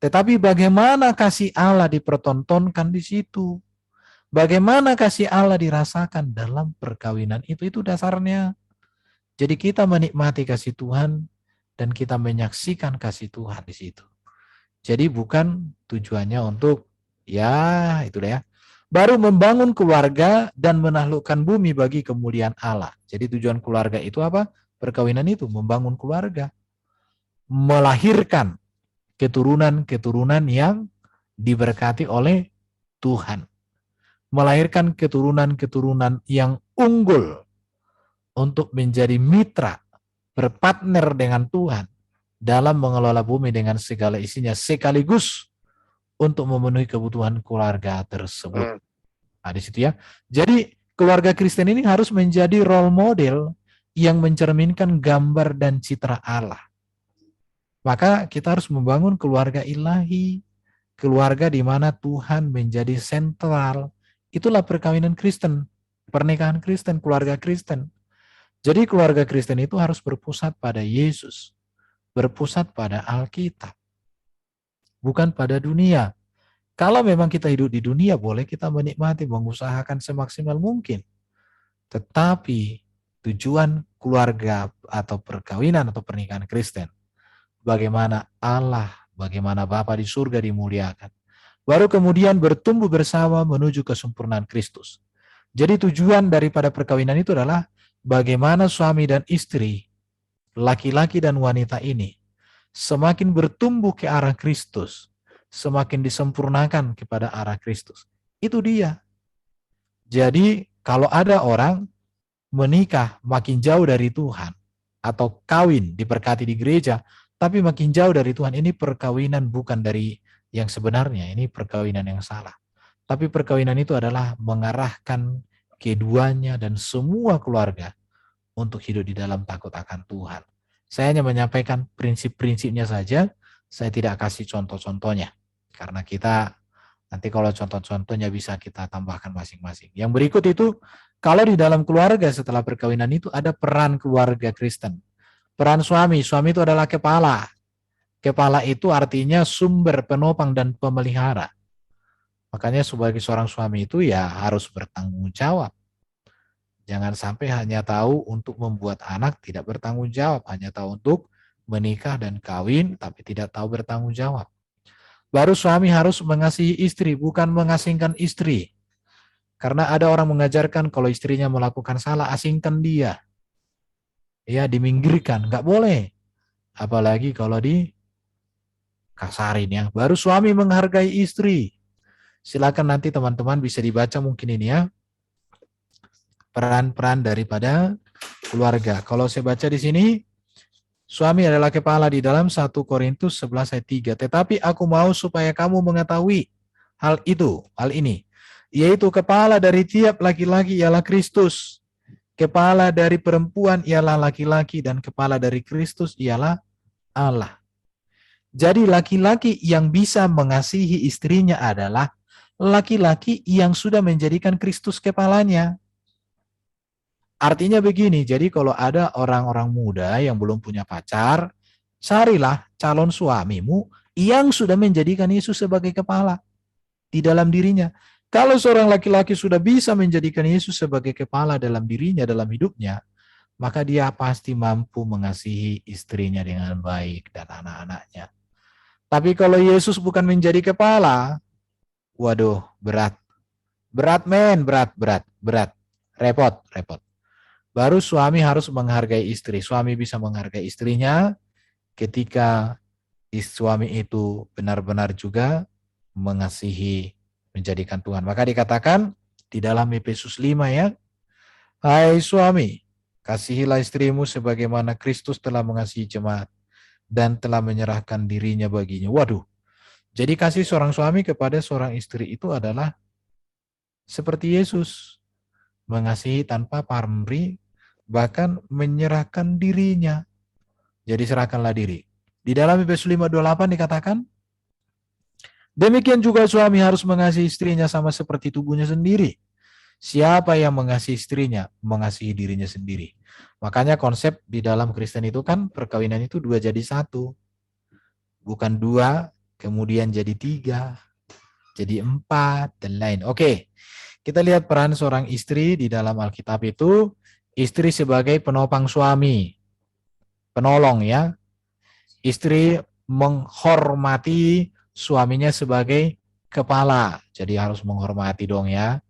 Tetapi bagaimana kasih Allah dipertontonkan di situ? Bagaimana kasih Allah dirasakan dalam perkawinan itu dasarnya. Jadi kita menikmati kasih Tuhan dan kita menyaksikan kasih Tuhan di situ. Jadi bukan tujuannya untuk ya itulah ya. Baru membangun keluarga dan menaklukkan bumi bagi kemuliaan Allah. Jadi tujuan keluarga itu apa? Perkawinan itu membangun keluarga. Melahirkan keturunan-keturunan yang diberkati oleh Tuhan. Melahirkan keturunan-keturunan yang unggul untuk menjadi mitra, berpartner dengan Tuhan dalam mengelola bumi dengan segala isinya sekaligus untuk memenuhi kebutuhan keluarga tersebut. Nah, di situ ya. Jadi keluarga Kristen ini harus menjadi role model yang mencerminkan gambar dan citra Allah. Maka kita harus membangun keluarga ilahi, keluarga di mana Tuhan menjadi sentral. Itulah perkawinan Kristen, pernikahan Kristen, keluarga Kristen. Jadi keluarga Kristen itu harus berpusat pada Yesus, berpusat pada Alkitab, bukan pada dunia. Kalau memang kita hidup di dunia, boleh kita menikmati, mengusahakan semaksimal mungkin. Tetapi tujuan keluarga atau perkawinan atau pernikahan Kristen, bagaimana Allah, bagaimana Bapa di surga dimuliakan. Baru kemudian bertumbuh bersama menuju kesempurnaan Kristus. Jadi tujuan daripada perkawinan itu adalah bagaimana suami dan istri, laki-laki dan wanita ini semakin bertumbuh ke arah Kristus, semakin disempurnakan kepada arah Kristus. Itu dia. Jadi kalau ada orang menikah makin jauh dari Tuhan, atau kawin diberkati di gereja, tapi makin jauh dari Tuhan, ini perkawinan bukan dari yang sebenarnya, ini perkawinan yang salah. Tapi perkawinan itu adalah mengarahkan keduanya dan semua keluarga untuk hidup di dalam takut akan Tuhan. Saya hanya menyampaikan prinsip-prinsipnya saja, saya tidak kasih contoh-contohnya. Karena kita, nanti kalau contoh-contohnya bisa kita tambahkan masing-masing. Yang berikut itu, kalau di dalam keluarga setelah perkawinan itu ada peran keluarga Kristen. Peran suami, suami itu adalah kepala. Kepala itu artinya sumber, penopang, dan pemelihara. Makanya sebagai seorang suami itu ya harus bertanggung jawab. Jangan sampai hanya tahu untuk membuat anak, tidak bertanggung jawab. Hanya tahu untuk menikah dan kawin, tapi tidak tahu bertanggung jawab. Baru suami harus mengasihi istri, bukan mengasingkan istri. Karena ada orang mengajarkan kalau istrinya melakukan salah, asingkan dia. Ya, diminggirkan. Nggak boleh. Apalagi kalau dikasarin ya. Baru suami menghargai istri. Silakan nanti teman-teman bisa dibaca mungkin ini ya. Peran-peran daripada keluarga. Kalau saya baca di sini, suami adalah kepala di dalam 1 Korintus 11 ayat 3. Tetapi aku mau supaya kamu mengetahui hal ini. Yaitu kepala dari tiap laki-laki ialah Kristus. Kepala dari perempuan ialah laki-laki dan kepala dari Kristus ialah Allah. Jadi laki-laki yang bisa mengasihi istrinya adalah laki-laki yang sudah menjadikan Kristus kepalanya. Artinya begini, jadi kalau ada orang-orang muda yang belum punya pacar, carilah calon suamimu yang sudah menjadikan Yesus sebagai kepala di dalam dirinya. Kalau seorang laki-laki sudah bisa menjadikan Yesus sebagai kepala dalam dirinya, dalam hidupnya, maka dia pasti mampu mengasihi istrinya dengan baik dan anak-anaknya. Tapi kalau Yesus bukan menjadi kepala, waduh, berat. Berat men, berat. Repot. Baru suami harus menghargai istri. Suami bisa menghargai istrinya ketika suami itu benar-benar juga mengasihi, menjadikan Tuhan. Maka dikatakan di dalam Efesus 5 ya, hai suami, kasihilah istrimu sebagaimana Kristus telah mengasihi jemaat dan telah menyerahkan dirinya baginya. Waduh, jadi kasih seorang suami kepada seorang istri itu adalah seperti Yesus, mengasihi tanpa pamrih, bahkan menyerahkan dirinya. Jadi serahkanlah diri. Di dalam Efesus 5:28 dikatakan, demikian juga suami harus mengasihi istrinya sama seperti tubuhnya sendiri. Siapa yang mengasihi istrinya, mengasihi dirinya sendiri. Makanya konsep di dalam Kristen itu kan perkawinan itu 2 jadi 1. Bukan 2, kemudian jadi 3, jadi 4, dan lain. Oke, kita lihat peran seorang istri di dalam Alkitab itu. Istri sebagai penopang suami, penolong ya. Istri menghormati suaminya sebagai kepala. Jadi harus menghormati dong ya.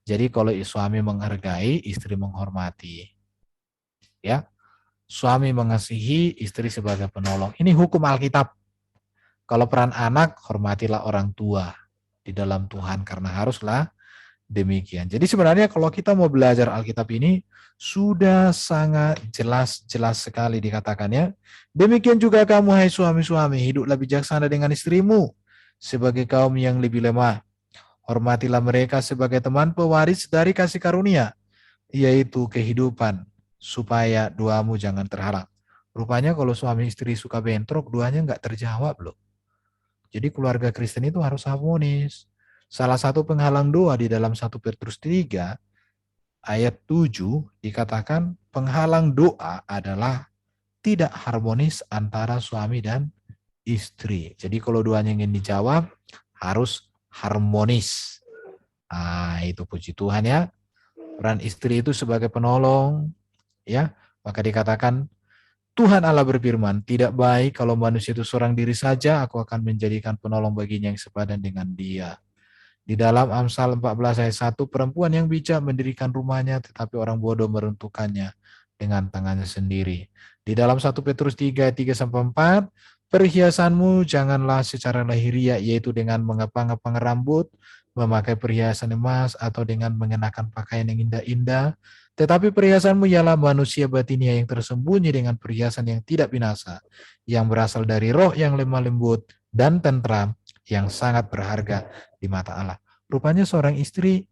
Jadi kalau suami menghargai, istri menghormati. Ya. Suami mengasihi, istri sebagai penolong. Ini hukum Alkitab. Kalau peran anak, hormatilah orang tua di dalam Tuhan karena haruslah demikian. Jadi sebenarnya kalau kita mau belajar Alkitab ini sudah sangat jelas sekali dikatakannya. Demikian juga kamu hai suami-suami, hiduplah bijaksana dengan istrimu sebagai kaum yang lebih lemah. Hormatilah mereka sebagai teman pewaris dari kasih karunia, yaitu kehidupan, supaya doamu jangan terhalang. Rupanya kalau suami istri suka bentrok, doanya nggak terjawab loh. Jadi keluarga Kristen itu harus harmonis. Salah satu penghalang doa di dalam 1 Petrus 3 ayat 7 dikatakan penghalang doa adalah tidak harmonis antara suami dan istri. Jadi kalau doanya ingin dijawab harus harmonis. Itu puji Tuhan ya. Peran istri itu sebagai penolong ya. Maka dikatakan Tuhan Allah berfirman, tidak baik kalau manusia itu seorang diri saja, aku akan menjadikan penolong baginya yang sepadan dengan dia. Di dalam Amsal 14 ayat 1, perempuan yang bijak mendirikan rumahnya, tetapi orang bodoh meruntuhkannya dengan tangannya sendiri. Di dalam 1 Petrus 3 ayat 3-4, perhiasanmu janganlah secara lahiriah, yaitu dengan mengepang-epang rambut, memakai perhiasan emas, atau dengan mengenakan pakaian yang indah-indah. Tetapi perhiasanmu ialah manusia batinia yang tersembunyi dengan perhiasan yang tidak binasa, yang berasal dari roh yang lemah lembut dan tentram, yang sangat berharga di mata Allah. Rupanya seorang istri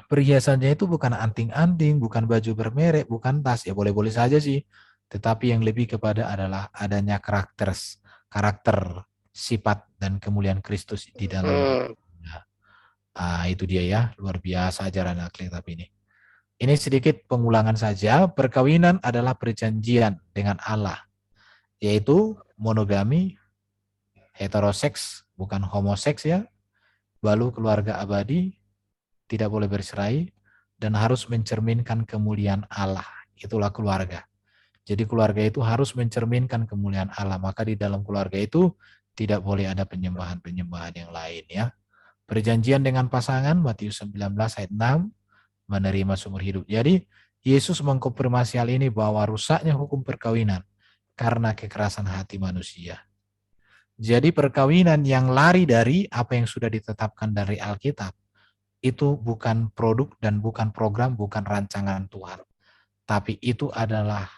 perhiasannya itu bukan anting-anting, bukan baju bermerek, bukan tas, ya boleh-boleh saja sih. Tetapi yang lebih kepada adalah adanya karakter, sifat dan kemuliaan Kristus di dalam. Itu dia ya, luar biasa ajaran Alkitab ini. Ini sedikit pengulangan saja, perkawinan adalah perjanjian dengan Allah. yaitu monogami, heteroseks, bukan homoseks ya, lalu keluarga abadi, tidak boleh bercerai, dan harus mencerminkan kemuliaan Allah. Itulah keluarga. Jadi keluarga itu harus mencerminkan kemuliaan Allah. Maka di dalam keluarga itu tidak boleh ada penyembahan-penyembahan yang lain ya. Perjanjian dengan pasangan, Matius 19 ayat 6, menerima seumur hidup. Jadi Yesus mengkonfirmasi hal ini bahwa rusaknya hukum perkawinan karena kekerasan hati manusia. Jadi perkawinan yang lari dari apa yang sudah ditetapkan dari Alkitab itu bukan produk dan bukan program, bukan rancangan Tuhan. Tapi itu adalah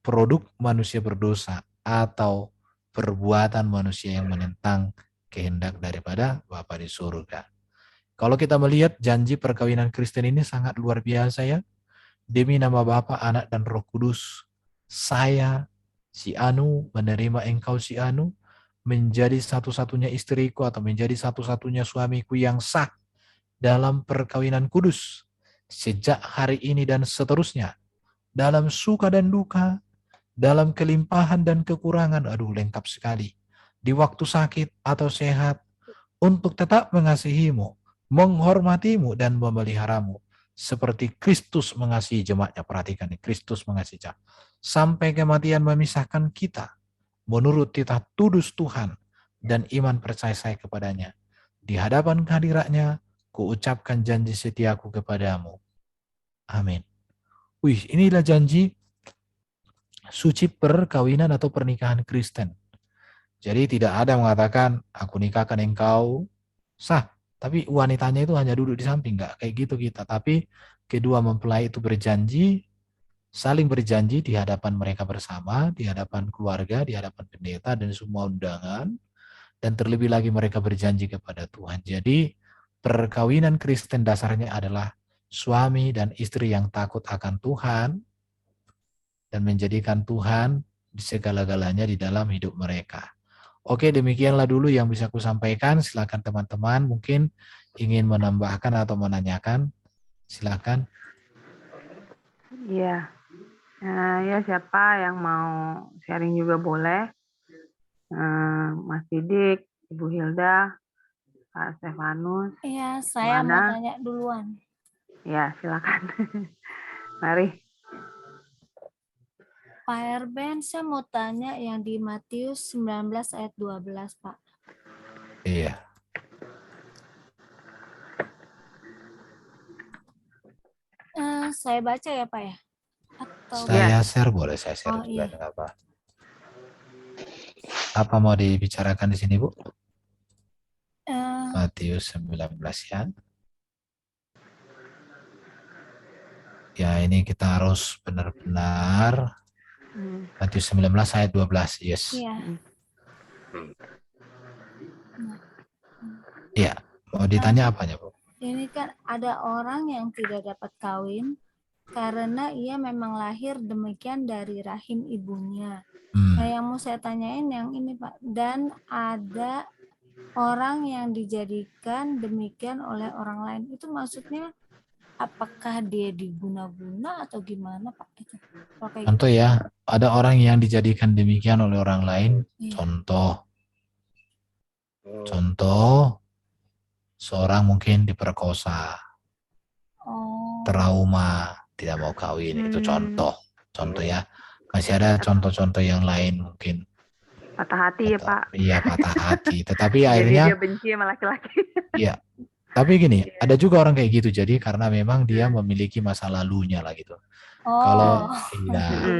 produk manusia berdosa atau perbuatan manusia yang menentang kehendak daripada Bapa di surga. Kalau kita melihat janji perkawinan Kristen ini sangat luar biasa ya. Demi nama Bapa, Anak, dan Roh Kudus, saya, si Anu, menerima engkau si Anu, menjadi satu-satunya istriku atau menjadi satu-satunya suamiku yang sah dalam perkawinan kudus. Sejak hari ini dan seterusnya, dalam suka dan duka, dalam kelimpahan dan kekurangan, aduh lengkap sekali. Di waktu sakit atau sehat, untuk tetap mengasihimu, menghormatimu, dan memeliharamu. Seperti Kristus mengasihi jemaatnya. Perhatikan nih, Kristus mengasihi jemaat. Sampai kematian memisahkan kita. Menurut titah tudus Tuhan dan iman percaya saya kepadanya. Di hadapan kehadiratnya, kuucapkan janji setiaku kepadamu. Amin. Wih, inilah janji suci perkawinan atau pernikahan Kristen. Jadi tidak ada mengatakan, aku nikahkan engkau, sah. Tapi wanitanya itu hanya duduk di samping, enggak kayak gitu kita. Tapi kedua mempelai itu berjanji, saling berjanji di hadapan mereka bersama, di hadapan keluarga, di hadapan pendeta dan semua undangan. Dan terlebih lagi mereka berjanji kepada Tuhan. Jadi perkawinan Kristen dasarnya adalah suami dan istri yang takut akan Tuhan dan menjadikan Tuhan di segala-galanya di dalam hidup mereka. Oke, demikianlah dulu yang bisa aku sampaikan. Silakan teman-teman mungkin ingin menambahkan atau menanyakan. Silakan. Iya. Ya siapa yang mau sharing juga boleh. Mas Didik, Ibu Hilda, Pak Stefanus. Iya, saya mau Mana? tanya duluan. Ya, silakan. Mari. Pak Erben, saya mau tanya yang di Matius 19 ayat 12, Pak. Iya. Saya baca ya, Pak ya? Atau Saya share boleh, saya share Oh, juga. iya. Enggak apa. Apa mau dibicarakan di sini, Bu? Matius 19 ya. Ya, ini kita harus benar-benar Matius 19 ayat 12. Yes. Iya. Iya. Mau ditanya apanya, Bu? Ini kan ada orang yang tidak dapat kawin karena ia memang lahir demikian dari rahim ibunya. Nah, yang mau saya tanyain yang ini, Pak. Dan ada orang yang dijadikan demikian oleh orang lain. Itu maksudnya apakah dia diguna-guna atau gimana, Pak? Itu. Contoh ya, ada orang yang dijadikan demikian oleh orang lain. Iya. Contoh, seorang mungkin diperkosa, trauma, tidak mau kawin. Itu contoh ya. Masih ada contoh-contoh yang lain mungkin. Patah hati ya, Pak. Iya, patah hati. Tetapi Jadi akhirnya dia benci sama laki-laki. Iya. Tapi gini, ada juga orang kayak gitu. Jadi karena memang dia memiliki masa lalunya lah gitu. Kalau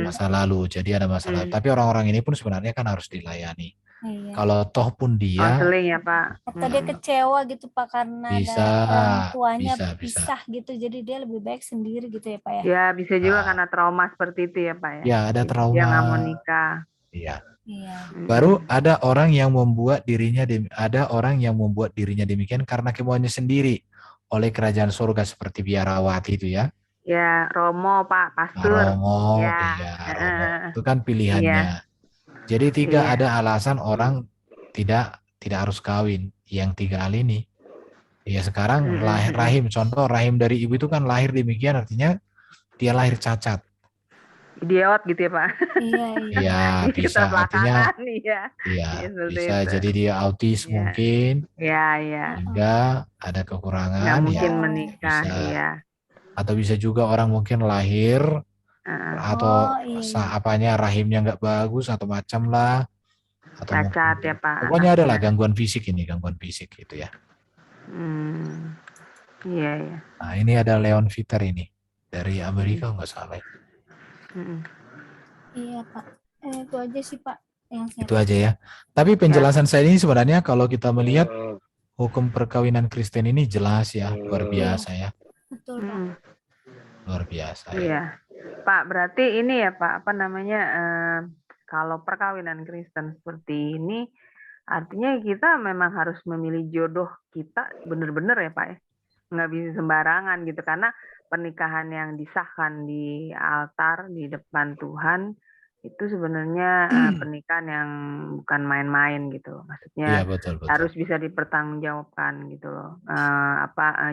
masa lalu, jadi ada masalah. Tapi orang-orang ini pun sebenarnya kan harus dilayani. Iya. Kalau toh pun dia Konseling ya, Pak. Atau dia kecewa gitu, Pak, karena Bisa, ada orang tuanya bisa. pisah gitu. Jadi dia lebih baik sendiri gitu ya, Pak ya. Ya, bisa juga karena trauma seperti itu ya, Pak ya. Ya, ada trauma. Dia nggak mau nikah. Iya. Iya. Baru ada orang yang membuat dirinya demikian karena kemauannya sendiri oleh kerajaan surga seperti biarawati itu ya. Ya, Romo, Pak, pastor. Romo, Ya. Romo. Itu kan pilihannya. Jadi ada alasan orang tidak harus kawin. Yang 3 hal ini. Ya sekarang rahim, contoh rahim dari ibu itu kan lahir demikian artinya dia lahir cacat. Idiot gitu ya, Pak. Iya, iya. Iya, bisa. Artinya, Keterbelakangan, iya. iya, Iya, seperti bisa itu. jadi dia autis Iya, mungkin, iya, iya. sehingga ada Nggak kekurangan, ya mungkin Oh, menikah, bisa. iya. Atau bisa juga orang mungkin lahir Heeh. oh atau iya, iya. apanya rahimnya nggak bagus atau macam lah, atau Cacat ya, mungkin Pak, pokoknya ada lah anaknya. gangguan fisik ini, gangguan fisik gitu ya. Iya, iya. Nah, ini ada Leon Viter ini dari Hmm. Amerika nggak salah. Mm-mm. Iya, Pak. Itu aja sih, Pak, yang saya Itu aja ya. Tapi Ya. penjelasan saya ini sebenarnya kalau kita melihat hukum perkawinan Kristen ini jelas ya, luar Iya, biasa ya, betul, Pak. Mm-mm. luar biasa ya. Iya, Pak. Berarti ini ya, Pak, apa namanya? Kalau perkawinan Kristen seperti ini, artinya kita memang harus memilih jodoh kita benar-benar ya, Pak ya. Nggak bisa sembarangan gitu, karena pernikahan yang disahkan di altar di depan Tuhan itu sebenarnya pernikahan yang bukan main-main gitu. Iya Maksudnya betul harus betul. bisa dipertanggungjawabkan gitu loh.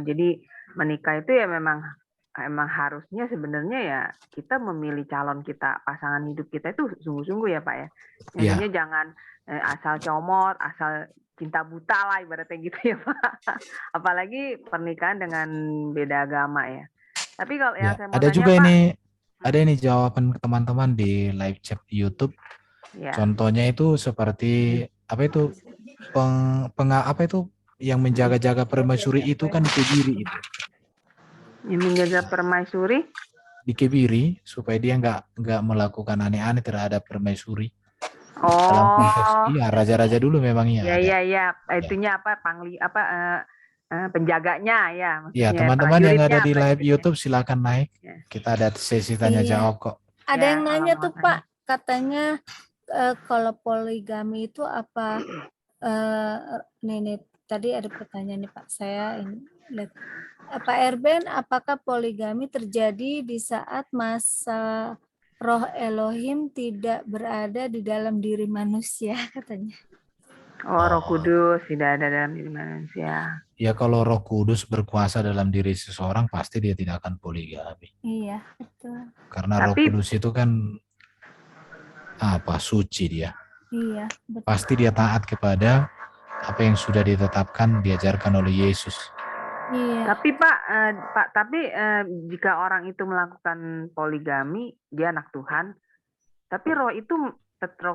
Jadi menikah itu ya emang harusnya sebenarnya ya kita memilih calon kita, pasangan hidup kita itu sungguh-sungguh ya, Pak ya. Iya, Maksudnya jangan asal comot, asal cinta buta lah ibaratnya gitu ya, Pak. Apalagi pernikahan dengan beda agama ya. Tapi kalau ya. yang saya mau Ada tanya, juga Pak, ada ini jawaban teman-teman di live chat YouTube. ya, Contohnya itu seperti apa itu apa itu yang menjaga-jaga permaisuri itu kan dikebiri itu. yang menjaga permaisuri. Dikebiri supaya dia nggak melakukan aneh-aneh terhadap permaisuri. Dalam konteks Oh, iya raja-raja dulu memang iya ya, ada. ya, ya. Ya. Itunya apa? Penjaganya ya, Ya, maksudnya teman-teman yang ada prajuritnya, di live prajuritnya. YouTube silakan naik. Ya, Kita ada sesi tanya Iya. jawab kok. Ada ya, yang kalau nanya mau tuh, tanya. Pak, katanya kalau poligami itu apa nih tadi ada pertanyaan nih, Pak. Saya ini lihat. Pak Erben, apakah poligami terjadi di saat masa roh Elohim tidak berada di dalam diri manusia, katanya. Oh, Roh Kudus tidak ada dalam diri manusia. Ya kalau Roh Kudus berkuasa dalam diri seseorang pasti dia tidak akan poligami. Iya, betul. Karena Roh Tapi Kudus itu kan suci dia. Iya, betul. Pasti dia taat kepada apa yang sudah ditetapkan diajarkan oleh Yesus. Iya. Tapi Pak, jika orang itu melakukan poligami, dia anak Tuhan, tapi Roh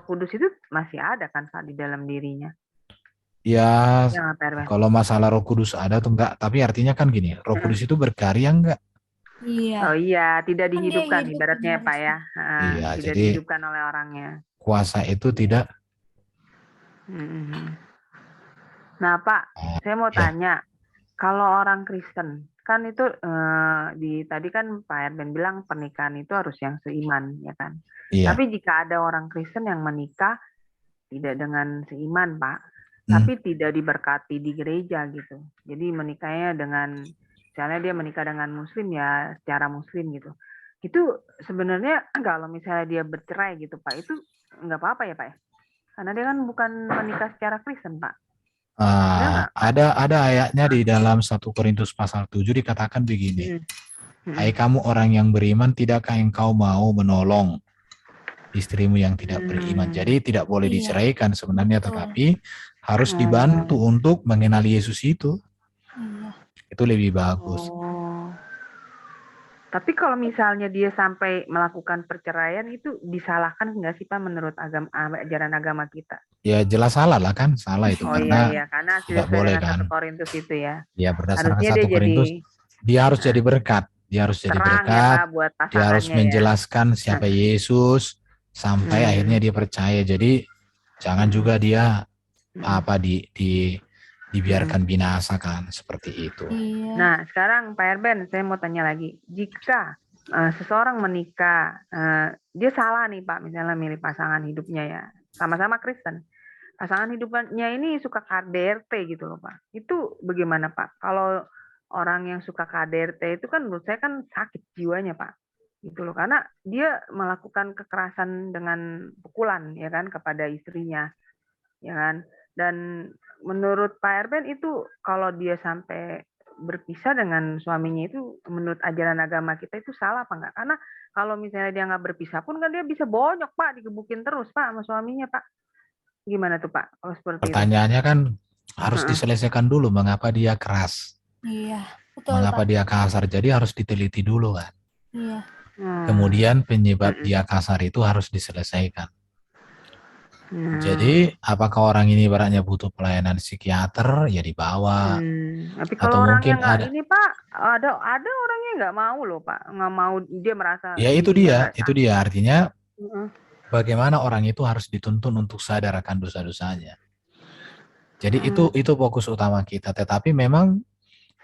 Kudus itu masih ada kan, Pak, di dalam dirinya. Ya, Ya, Pak Erben. kalau masalah Roh Kudus ada atau enggak, tapi artinya kan gini, Roh Kudus itu berkarya enggak? Iya. Oh iya, tidak Kan dia dihidupkan hidup ibaratnya kan Pak ya. Iya, Tidak jadi dihidupkan oleh orangnya. kuasa itu tidak. Nah, Pak, saya mau Ya, tanya, kalau orang Kristen kan itu tadi kan Pak Erben bilang pernikahan itu harus yang seiman, ya kan? iya. Tapi jika ada orang Kristen yang menikah tidak dengan seiman, Pak, tapi tidak diberkati di gereja gitu. Jadi menikahnya dengan, misalnya dia menikah dengan Muslim ya secara Muslim gitu. Itu sebenarnya kalau misalnya dia bercerai gitu, Pak, itu nggak apa-apa ya, Pak ya? Karena dia kan bukan menikah secara Kristen, Pak. Ada ayatnya di dalam 1 Korintus pasal 7 dikatakan begini. Hai kamu orang yang beriman, tidakkah engkau mau menolong istrimu yang tidak beriman? Jadi tidak boleh diceraikan sebenarnya, tetapi harus dibantu untuk mengenal Yesus itu. Itu lebih bagus. Tapi kalau misalnya dia sampai melakukan perceraian, itu disalahkan nggak sih, Pak, menurut ajaran agama kita? Ya jelas salah lah kan, salah itu Oh karena iya, karena tidak sesuai boleh dengan 1 kan. Korintus itu ya. Ya berdasarkan Harusnya 1 dia Korintus, dia harus jadi berkat. Dia harus jadi terang ya, berkat. Pak, buat Dia harus pasangannya ya. menjelaskan siapa Yesus sampai akhirnya dia percaya. Jadi jangan juga dia dibiarkan binasa kan, seperti itu. Nah, sekarang Pak Erben, saya mau tanya lagi. Jika seseorang menikah, dia salah nih, Pak, misalnya milih pasangan hidupnya ya, sama-sama Kristen. Pasangan hidupnya ini suka KDRT gitu loh, Pak. Itu bagaimana, Pak? Kalau orang yang suka KDRT itu kan menurut saya kan sakit jiwanya, Pak. Gitu loh, karena dia melakukan kekerasan dengan pukulan ya kan kepada istrinya, ya kan. Dan menurut Pak Erben itu kalau dia sampai berpisah dengan suaminya itu menurut ajaran agama kita itu salah apa enggak? Karena kalau misalnya dia nggak berpisah pun kan dia bisa bonyok Pak, digebukin terus Pak sama suaminya Pak. Gimana tuh Pak kalau seperti itu? Pertanyaannya kan harus Heeh. diselesaikan dulu mengapa dia keras, Iya, betul mengapa Pak. dia kasar. Jadi harus diteliti dulu kan. Iya. Kemudian penyebab dia kasar itu harus diselesaikan. Jadi apakah orang ini ibaratnya butuh pelayanan psikiater, ya dibawa. Tapi Atau kalau orangnya mungkin nggak ada, ini Pak, ada orangnya nggak mau loh Pak, nggak mau, dia merasa ya itu dirinya nggak dia artinya Heeh. bagaimana orang itu harus dituntun untuk sadar akan dosa-dosanya. Jadi itu fokus utama kita. Tetapi memang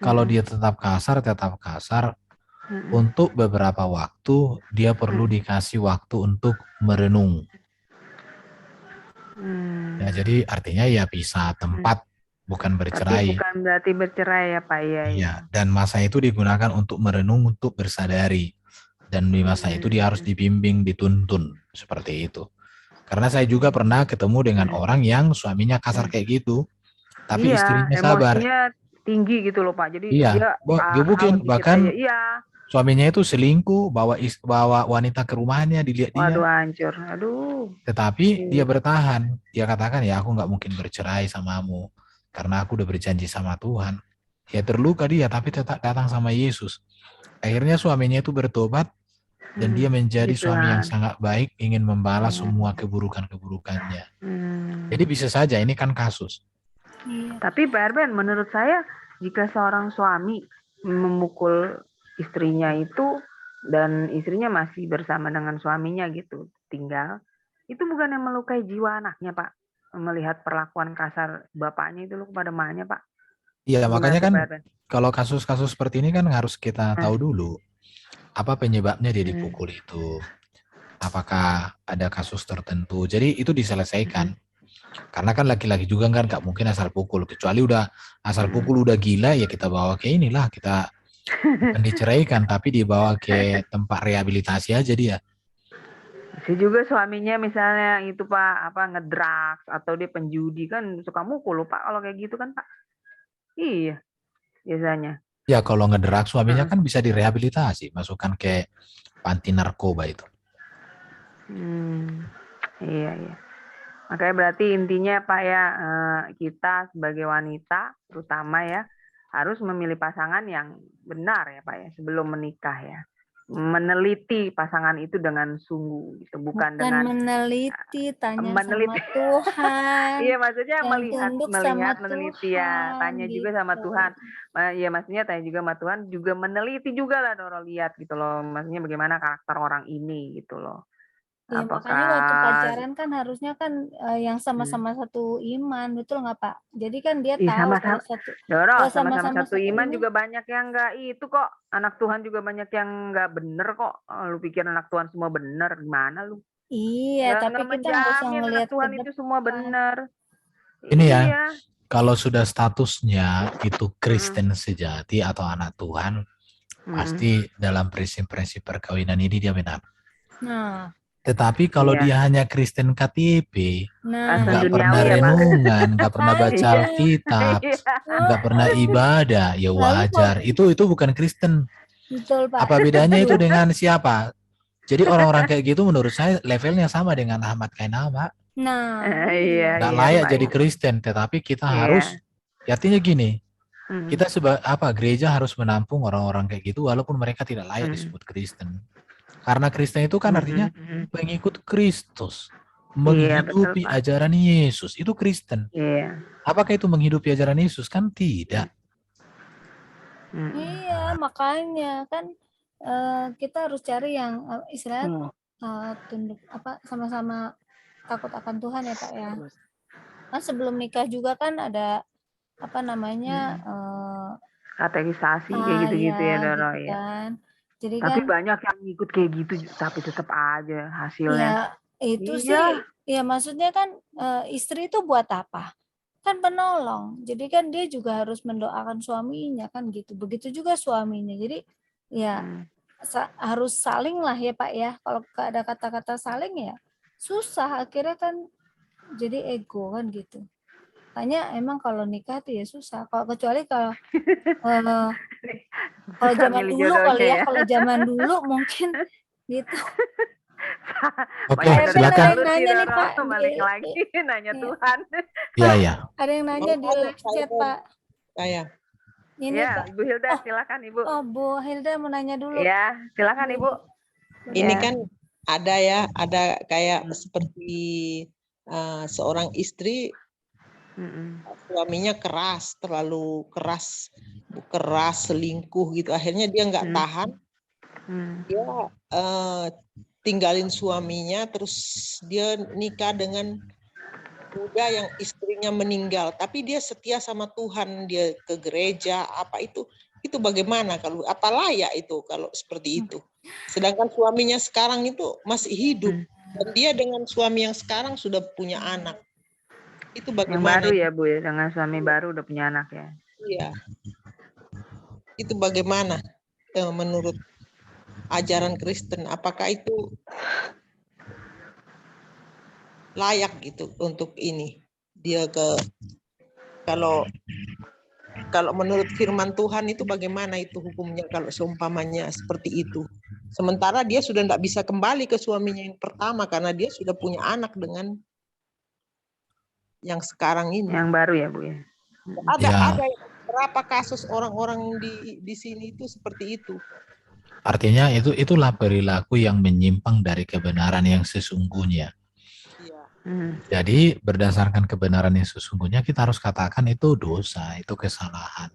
kalau dia tetap kasar, untuk beberapa waktu dia perlu dikasih waktu untuk merenung. Ya, jadi artinya ya bisa tempat, bukan Tapi bercerai. bukan berarti bercerai ya Pak, ya. Iya, dan masa itu digunakan untuk merenung, untuk bersadari. Dan di masa itu dia harus dibimbing, dituntun, seperti itu. Karena saya juga pernah ketemu dengan orang yang suaminya kasar kayak gitu, tapi Iya, istrinya sabar. emosinya tinggi gitu loh Pak. Jadi Iya, dia gebukin, out dikit bahkan aja. Iya. suaminya itu selingkuh, bawa wanita ke rumahnya, dilihat Waduh, dia. hancur. Aduh. Tetapi dia bertahan. Dia katakan, ya aku nggak mungkin bercerai samamu, karena aku udah berjanji sama Tuhan. Ya terluka dia, tapi tetap datang sama Yesus. Akhirnya suaminya itu bertobat, dan dia menjadi suami yang sangat baik, ingin membalas semua keburukan-keburukannya. Jadi bisa saja, ini kan kasus. Tapi Pak Erben, menurut saya, jika seorang suami memukul istrinya itu, dan istrinya masih bersama dengan suaminya gitu, tinggal, itu bukan yang melukai jiwa anaknya Pak, melihat perlakuan kasar bapaknya itu kepada mamanya Pak. Iya, makanya kan Pak, kalau kasus-kasus seperti ini kan harus kita tahu dulu apa penyebabnya dia dipukul itu. Apakah ada kasus tertentu. Jadi itu diselesaikan. Karena kan laki-laki juga kan nggak mungkin asal pukul. Kecuali udah asal pukul udah gila, ya kita bawa ke inilah, kita bukan diceraikan tapi dibawa ke tempat rehabilitasi aja dia. Bisa juga suaminya misalnya itu Pak, ngedrugs atau dia penjudi, kan suka mukul Pak kalau kayak gitu kan Pak. Iya, biasanya. Ya kalau ngedrugs suaminya kan bisa direhabilitasi, masukkan ke panti narkoba itu. Iya. Makanya berarti intinya Pak ya, kita sebagai wanita terutama ya, harus memilih pasangan yang benar ya Pak ya, sebelum menikah ya. Meneliti pasangan itu dengan sungguh gitu, bukan dengan meneliti, tanya meneliti. sama Tuhan. Iya, maksudnya melihat sama meneliti ya, Tuhan, tanya juga sama gitu. Tuhan. Ya maksudnya tanya juga sama Tuhan, juga meneliti juga lah, Doro, lihat gitu loh. Maksudnya bagaimana karakter orang ini gitu loh. Ya, makanya waktu pacaran kan harusnya kan yang sama-sama satu iman, betul nggak Pak? Jadi kan dia tahu kalau satu, Doro, kalau sama-sama satu iman juga banyak yang nggak itu kok. Anak Tuhan juga banyak yang nggak bener kok. Lu pikir anak Tuhan semua bener, gimana lu? Iya, tapi kita nggak usah menjamin ngelihat anak Tuhan itu semua bener. Ini ya, Iya. kalau sudah statusnya itu Kristen sejati atau anak Tuhan, pasti dalam prinsip-prinsip perkawinan ini dia benar. Nah, tetapi kalau dia hanya Kristen KTP, nggak pernah renungan, nggak pernah baca Alkitab, nggak pernah ibadah, ya wajar. Itu bukan Kristen. betul Pak. Apa bedanya itu dengan siapa? Jadi orang-orang kayak gitu menurut saya levelnya sama dengan Ahmad Kainama. Nah, nggak layak jadi Kristen, tetapi kita harus, artinya gini, kita gereja harus menampung orang-orang kayak gitu walaupun mereka tidak layak disebut Kristen. Karena Kristen itu kan artinya pengikut Kristus, menghidupi ajaran Yesus, itu Kristen. Apakah itu menghidupi ajaran Yesus? Kan tidak. Iya, makanya kan kita harus cari yang istilahnya tunduk sama-sama takut akan Tuhan ya Pak ya. Kan sebelum nikah juga kan ada katekisasi kayak gitu-gitu ya Doro gitu ya. Kan. Jadi tapi kan banyak yang ikut kayak gitu tapi tetap aja hasilnya. Ya itu sih, ya maksudnya kan istri itu buat apa? Kan penolong. Jadi kan dia juga harus mendoakan suaminya kan gitu. Begitu juga suaminya. Jadi ya harus saling lah ya Pak ya. Kalau ada kata-kata saling ya susah, akhirnya kan jadi ego kan gitu. makanya emang kalau nikah tuh ya susah. Kecuali kalau Susah zaman milih dulu kali jodohnya ya, kalau zaman dulu mungkin gitu. Oke, Banyak Pak dari Erben ada silakan. yang solusi nanya nih Roro, Pak, balik lagi nanya ya, Tuhan. Iya, ya. ada yang nanya di Mau live chat Pak Pak. saya. Ini Ya, Pak. Ibu Hilda silakan Ibu. Oh Bu Hilda mau nanya dulu. Ya, silakan Ibu. Ini Ya. kan ada kayak seperti seorang istri suaminya terlalu keras selingkuh gitu. Akhirnya dia nggak tahan, dia tinggalin suaminya, terus dia nikah dengan muda yang istrinya meninggal. Tapi dia setia sama Tuhan, dia ke gereja, apa itu bagaimana kalau apa layak itu kalau seperti itu? Sedangkan suaminya sekarang itu masih hidup dan dia dengan suami yang sekarang sudah punya anak. Itu Yang bagaimana? baru ya Bu ya, dengan suami baru udah punya anak ya. Iya. Itu bagaimana menurut ajaran Kristen? Apakah itu layak gitu untuk ini? Dia kalau menurut firman Tuhan itu bagaimana itu hukumnya kalau seumpamanya seperti itu? Sementara dia sudah tidak bisa kembali ke suaminya yang pertama karena dia sudah punya anak dengan yang sekarang ini. Yang baru ya Bu ya. Ada berapa kasus orang-orang di sini itu seperti itu. Artinya itulah perilaku yang menyimpang dari kebenaran yang sesungguhnya. Iya. Jadi berdasarkan kebenaran yang sesungguhnya kita harus katakan itu dosa, itu kesalahan.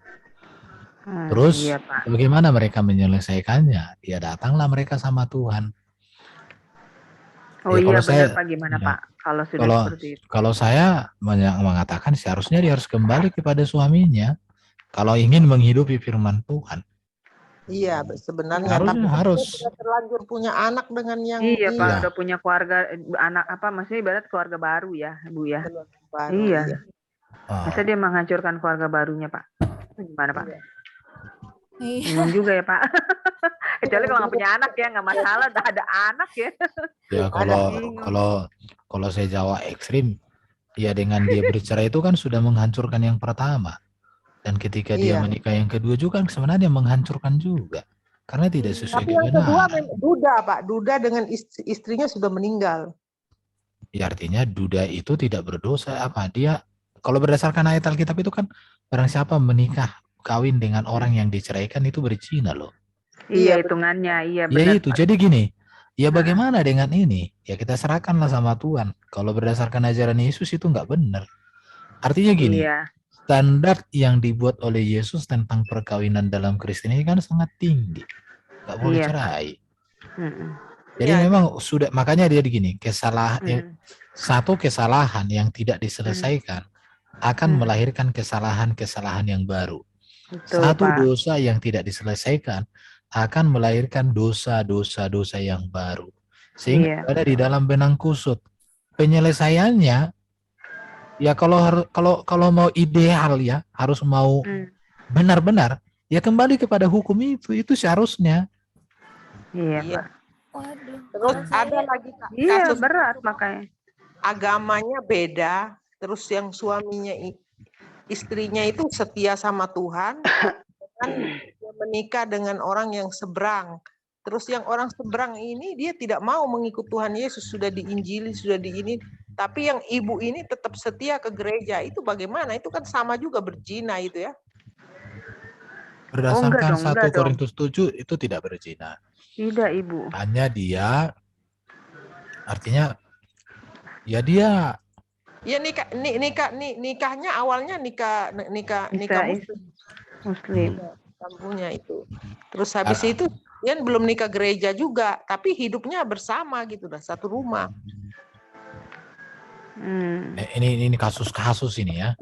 Terus iya, Pak. bagaimana mereka menyelesaikannya? Ya datanglah mereka sama Tuhan. Oh Ya, iya kalau benar saya- Pak, gimana ya, Pak? Kalau sudah seperti itu. Kalau saya mengatakan seharusnya dia harus kembali kepada suaminya kalau ingin menghidupi firman Tuhan. Iya, sebenarnya Harusnya tapi harus. dia sudah terlanjur punya anak dengan yang Iya ini. Pak, Iya. udah punya keluarga anak apa maksudnya ibarat keluarga baru ya, Bu ya. Baru, Iya. Masa dia menghancurkan keluarga barunya, Pak? Gimana, Pak? Iya. Bingung juga ya, Pak. Kecuali kalau nggak punya anak ya, nggak masalah, udah ada anak ya. Ya kalau saya Jawa ekstrim, ya dengan dia bercerai itu kan sudah menghancurkan yang pertama. Dan ketika dia menikah yang kedua juga sebenarnya menghancurkan juga. Karena tidak sesuai Tapi yang kedua kebenaran. Duda, Pak. Duda dengan istrinya sudah meninggal. Ya artinya Duda itu tidak berdosa apa? Dia kalau berdasarkan ayat Alkitab itu kan barang siapa menikah kawin dengan orang yang diceraikan itu berzina loh. Iya, hitungannya, iya Ya benar. itu, jadi gini, ya bagaimana dengan ini? Ya kita serahkanlah sama Tuhan. Kalau berdasarkan ajaran Yesus itu nggak benar. Artinya gini, standar yang dibuat oleh Yesus tentang perkawinan dalam Kristen ini kan sangat tinggi. Nggak boleh cerai. Jadi memang sudah, makanya dia begini, satu kesalahan yang tidak diselesaikan akan melahirkan kesalahan-kesalahan yang baru. Satu dosa yang tidak diselesaikan akan melahirkan dosa-dosa yang baru. Sehingga ada di dalam benang kusut. Penyelesaiannya ya kalau mau ideal ya, harus mau benar-benar ya kembali kepada hukum itu seharusnya. Iya, Pak. Waduh. Terus ada lagi kasus berat makanya. Agamanya beda, terus yang suaminya istrinya itu setia sama Tuhan, kan dia menikah dengan orang yang seberang. Terus yang orang seberang ini dia tidak mau mengikut Tuhan Yesus, sudah diinjili, sudah diini, tapi yang ibu ini tetap setia ke gereja. Itu bagaimana? Itu kan sama juga berzina itu ya. Berdasarkan 1 Korintus 7 itu tidak berzina. Tidak, Ibu. Hanya dia artinya ya dia ya nikahnya awalnya nikah muslim. Kampungnya itu. Terus habis itu dia belum nikah gereja juga, tapi hidupnya bersama gitu dah, satu rumah. Ini kasus-kasus ini ya.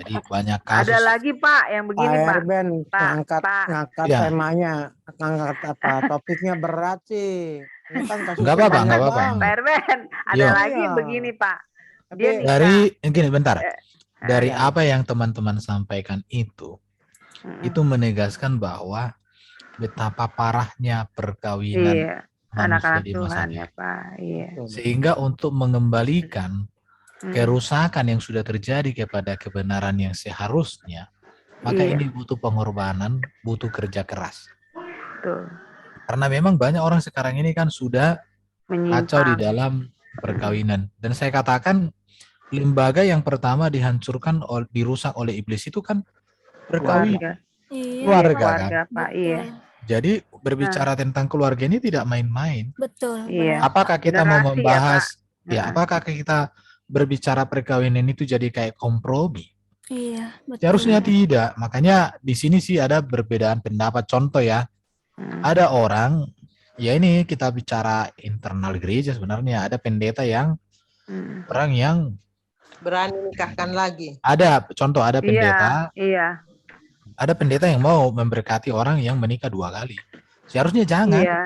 Jadi banyak kasus. Ada lagi Pak yang begini Pak. Erben ngangkat temanya, ngangkat apa? Topiknya berat sih. Ini kan kasusnya nggak apa-apa. Pak Erben, ada lagi begini Pak. Dia dari apa yang teman-teman sampaikan itu menegaskan bahwa betapa parahnya perkawinan anak-anak Tuhan ya Pak. Iya. Sehingga untuk mengembalikan kerusakan yang sudah terjadi kepada kebenaran yang seharusnya, maka Iya, ini butuh pengorbanan, butuh kerja keras. betul. Karena memang banyak orang sekarang ini kan sudah kacau di Menyimpang. dalam perkawinan. Dan saya katakan lembaga yang pertama dihancurkan, dirusak oleh iblis itu kan perkawinan, Keluarga. Iya, keluarga Pak. kan. Keluarga, Pak. Iya. Betul. Jadi Nah, berbicara tentang keluarga ini tidak main-main. Betul, iya. benar. Apakah kita mau Generasi ya, Pak. membahas, ya Heeh. apakah kita berbicara perkawinan itu jadi kayak kompromi? Iya, betul. Seharusnya tidak. Makanya di sini sih ada perbedaan pendapat. Contoh ya, ada orang, ya ini kita bicara internal gereja sebenarnya, ada pendeta yang orang yang berani nikahkan lagi. ada contoh, ada pendeta, Iya. ada pendeta yang mau memberkati orang yang menikah 2 kali. Seharusnya jangan. Iya.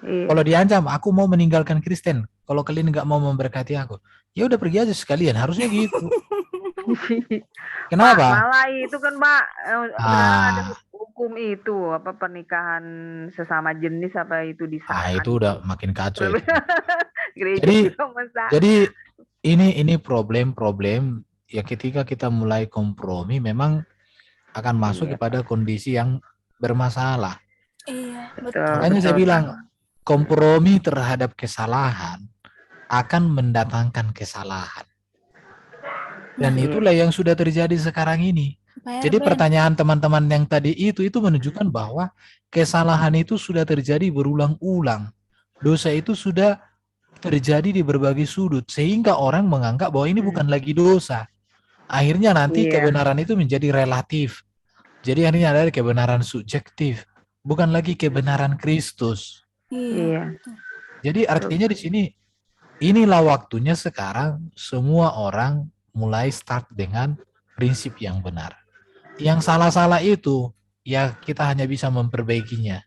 Iya. Kalau diancam, aku mau meninggalkan Kristen. Kalau kalian nggak mau memberkati aku, ya udah pergi aja sekalian. Harusnya gitu. Kenapa? Pak, malah itu kan, Pak, sekarang ada Ah, hukum itu, apa pernikahan sesama jenis apa itu disahkan. itu udah makin kacau itu. Gereja Jadi, juga masa. jadi ini problem-problem ya ketika kita mulai kompromi memang akan masuk Iya, kepada kondisi yang bermasalah. Iya, Betul, betul. Makanya saya betul, bilang Pak. kompromi terhadap kesalahan akan mendatangkan kesalahan. Dan Iya. itulah yang sudah terjadi sekarang ini. Pak Jadi Erben, pertanyaan teman-teman yang tadi itu menunjukkan bahwa kesalahan itu sudah terjadi berulang-ulang. Dosa itu sudah terjadi di berbagai sudut sehingga orang menganggap bahwa ini bukan lagi dosa. Akhirnya nanti Iya. kebenaran itu menjadi relatif. Jadi akhirnya ada kebenaran subjektif, bukan lagi kebenaran Kristus. iya. Iya. Jadi artinya di sini inilah waktunya sekarang semua orang mulai start dengan prinsip yang benar. Yang salah-salah itu ya kita hanya bisa memperbaikinya.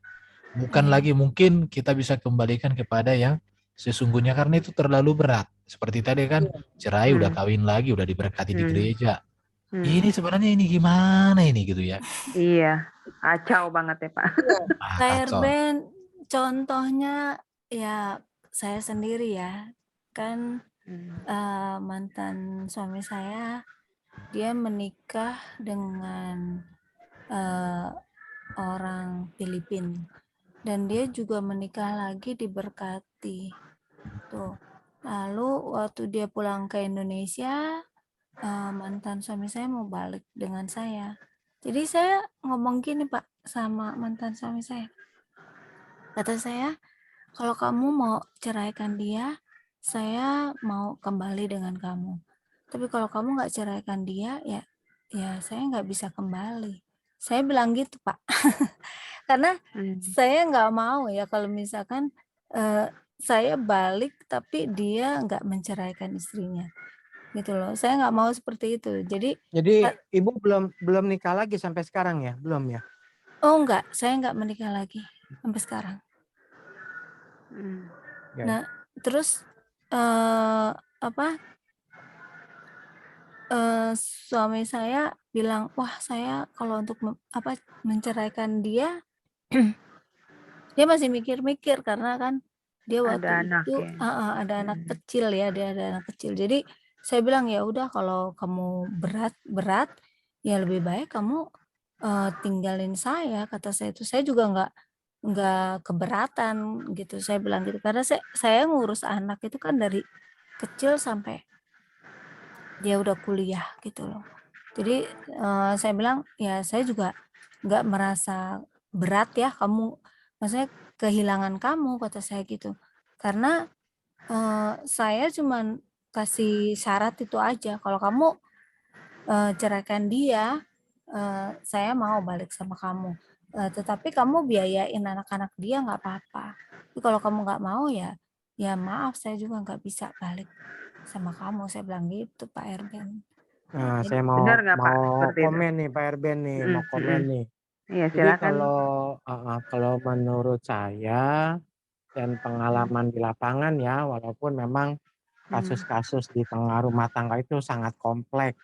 Bukan lagi mungkin kita bisa kembalikan kepada yang sesungguhnya karena itu terlalu berat. Seperti tadi kan cerai udah kawin lagi, udah diberkati di gereja. Ini sebenarnya ini gimana ini gitu ya. Iya, kacau banget ya, Pak. Pak Kacau. Erben, contohnya ya saya sendiri ya. Kan mantan suami saya, dia menikah dengan orang Filipina. Dan dia juga menikah lagi diberkati. Tuh. Lalu waktu dia pulang ke Indonesia, mantan suami saya mau balik dengan saya. Jadi saya ngomong gini, Pak, sama mantan suami saya. Kata saya, kalau kamu mau ceraikan dia, saya mau kembali dengan kamu. Tapi kalau kamu nggak ceraikan dia, ya saya nggak bisa kembali. Saya bilang gitu, Pak. Karena saya nggak mau ya kalau misalkan saya balik tapi dia nggak menceraikan istrinya. Gitu loh. Saya nggak mau seperti itu. Jadi Ibu belum nikah lagi sampai sekarang ya? Belum ya? oh enggak, saya nggak menikah lagi sampai sekarang. Ya. Nah, terus suami saya bilang, wah saya kalau untuk menceraikan dia, dia masih mikir-mikir karena kan dia waktu Ada anak itu ya. ada anak kecil ya, dia ada anak kecil. Jadi saya bilang ya udah kalau kamu berat ya lebih baik kamu tinggalin saya, kata saya itu. Saya juga nggak keberatan gitu, saya bilang gitu. Karena saya ngurus anak itu kan dari kecil sampai dia udah kuliah gitu loh. Jadi saya bilang ya saya juga nggak merasa berat ya kamu, maksudnya kehilangan kamu, kata saya gitu. Karena saya cuman kasih syarat itu aja, kalau kamu ceraikan dia, saya mau balik sama kamu. Tetapi kamu biayain anak-anak dia nggak apa-apa. Tapi kalau kamu nggak mau ya maaf saya juga nggak bisa balik sama kamu, saya bilang gitu Pak Erben. Nah, Jadi saya Benar nggak, Pak, seperti itu? komen nih Pak Erben nih, mau komen nih. Iya, Jadi silakan. kalau menurut saya dan pengalaman di lapangan ya, walaupun memang kasus-kasus di tengah rumah tangga itu sangat kompleks,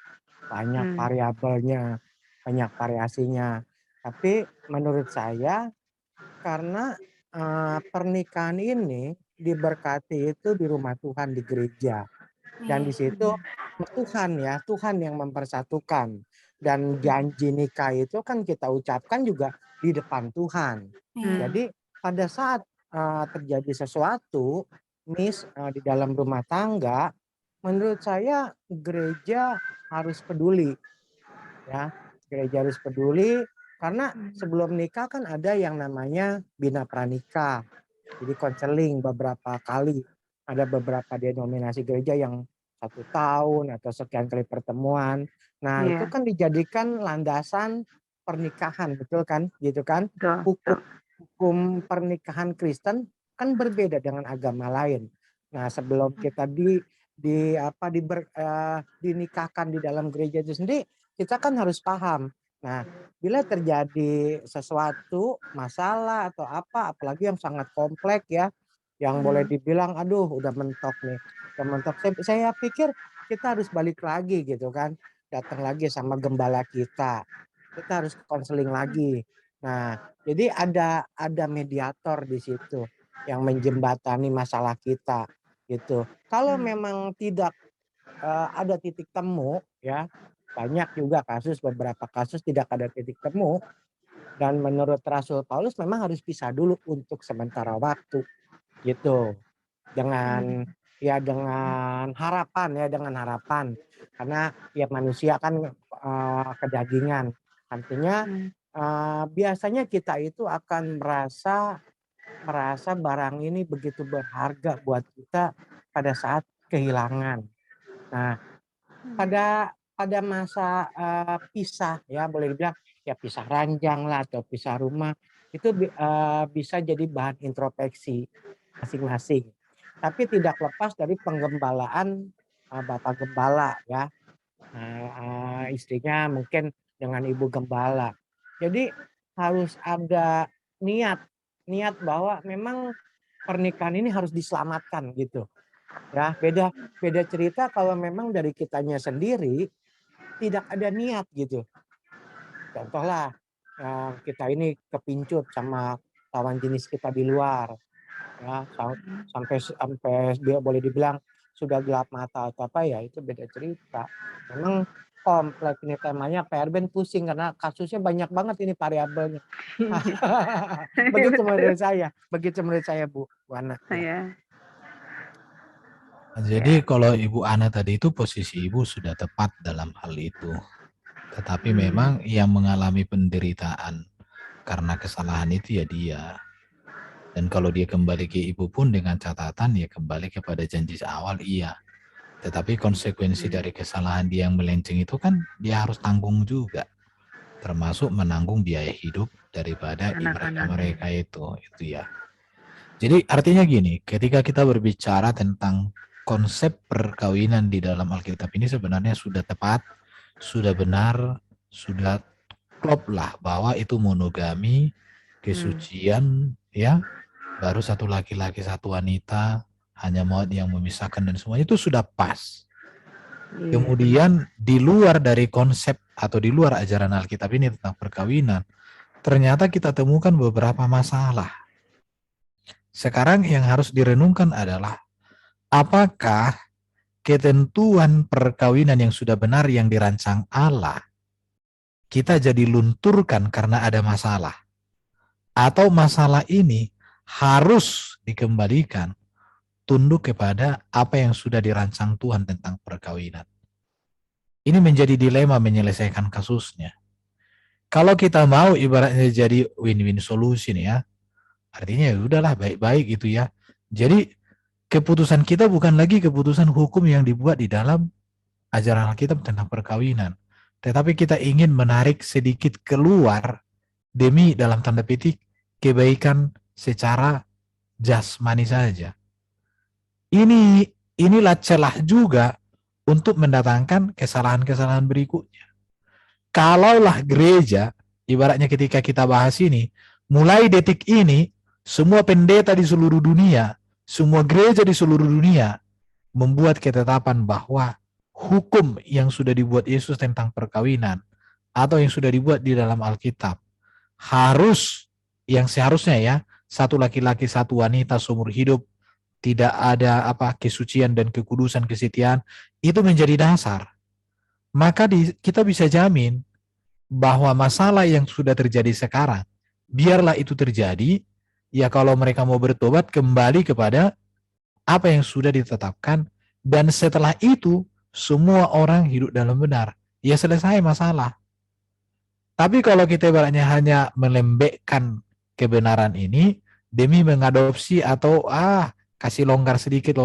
banyak variabelnya, banyak variasinya. Tapi menurut saya karena pernikahan ini diberkati itu di rumah Tuhan, di gereja. Dan di situ Tuhan ya, Tuhan yang mempersatukan. Dan janji nikah itu kan kita ucapkan juga di depan Tuhan. Jadi pada saat terjadi sesuatu di dalam rumah tangga, menurut saya gereja harus peduli ya. Gereja harus peduli karena sebelum nikah kan ada yang namanya bina pranikah. Jadi konseling beberapa kali. Ada beberapa denominasi gereja yang 1 tahun atau sekian kali pertemuan. Nah, itu kan dijadikan landasan pernikahan, betul kan? Gitu kan? Hukum pernikahan Kristen kan berbeda dengan agama lain. Nah, sebelum kita dinikahkan di dalam gereja itu sendiri, kita kan harus paham. Nah, bila terjadi sesuatu masalah atau apa, apalagi yang sangat kompleks ya, yang boleh dibilang aduh udah mentok nih, udah mentok. Saya pikir kita harus balik lagi gitu kan, datang lagi sama gembala kita harus konseling lagi. Nah, jadi ada mediator di situ yang menjembatani masalah kita gitu. Kalau memang tidak ada titik temu ya, banyak juga beberapa kasus tidak ada titik temu, dan menurut Rasul Paulus memang harus pisah dulu untuk sementara waktu gitu. Dengan harapan karena tiap manusia kan kedagingan. Artinya biasanya kita itu akan merasa barang ini begitu berharga buat kita pada saat kehilangan. Nah, pada masa pisah ya, boleh dibilang ya pisah ranjang lah atau pisah rumah, itu bisa jadi bahan introspeksi masing-masing. Tapi tidak lepas dari penggembalaan Bapak Gembala ya. Istrinya mungkin dengan Ibu Gembala. Jadi harus ada niat bahwa memang pernikahan ini harus diselamatkan gitu. Ya, beda cerita kalau memang dari kitanya sendiri tidak ada niat gitu. Contohlah kita ini kepincut sama lawan jenis kita di luar. Ya, sampai dia boleh dibilang sudah gelap mata atau apa ya, itu beda cerita. Memang kompleks ini temanya, Pak Erben pusing karena kasusnya banyak banget ini variabelnya. Begitu menurut saya Bu Ana. Jadi kalau Ibu Ana tadi itu posisi Ibu sudah tepat dalam hal itu. Tetapi memang yang mengalami penderitaan karena kesalahan itu ya dia. Dan kalau dia kembali ke Ibu pun dengan catatan ya kembali kepada janji awal iya. Tetapi konsekuensi dari kesalahan dia yang melenceng itu kan dia harus tanggung juga. Termasuk menanggung biaya hidup daripada mereka itu ya. Jadi artinya gini, ketika kita berbicara tentang konsep perkawinan di dalam Alkitab ini sebenarnya sudah tepat, sudah benar, sudah klop lah bahwa itu monogami, kesucian ya, baru satu laki-laki satu wanita, hanya maut yang memisahkan dan semuanya itu sudah pas. Kemudian di luar dari konsep atau di luar ajaran Alkitab ini tentang perkawinan, ternyata kita temukan beberapa masalah. Sekarang yang harus direnungkan adalah apakah ketentuan perkawinan yang sudah benar yang dirancang Allah kita jadi lunturkan karena ada masalah, atau masalah ini harus dikembalikan tunduk kepada apa yang sudah dirancang Tuhan tentang perkawinan. Ini menjadi dilema menyelesaikan kasusnya. Kalau kita mau ibaratnya jadi win-win solution ya, artinya ya udahlah baik-baik gitu ya. Jadi keputusan kita bukan lagi keputusan hukum yang dibuat di dalam ajaran Alkitab tentang perkawinan, tetapi kita ingin menarik sedikit keluar demi dalam tanda petik kebaikan secara jasmani saja. Inilah celah juga untuk mendatangkan kesalahan-kesalahan berikutnya. Kalaulah gereja, ibaratnya ketika kita bahas ini, mulai detik ini, semua pendeta di seluruh dunia, semua gereja di seluruh dunia, membuat ketetapan bahwa hukum yang sudah dibuat Yesus tentang perkawinan, atau yang sudah dibuat di dalam Alkitab, yang seharusnya ya, satu laki-laki, satu wanita seumur hidup, tidak ada kesucian dan kekudusan, kesetiaan, itu menjadi dasar. Maka kita bisa jamin bahwa masalah yang sudah terjadi sekarang, biarlah itu terjadi, ya kalau mereka mau bertobat kembali kepada apa yang sudah ditetapkan, dan setelah itu semua orang hidup dalam benar, ya selesai masalah. Tapi kalau kita ibaratnya hanya melembekkan kebenaran ini demi mengadopsi atau kasih longgar sedikit,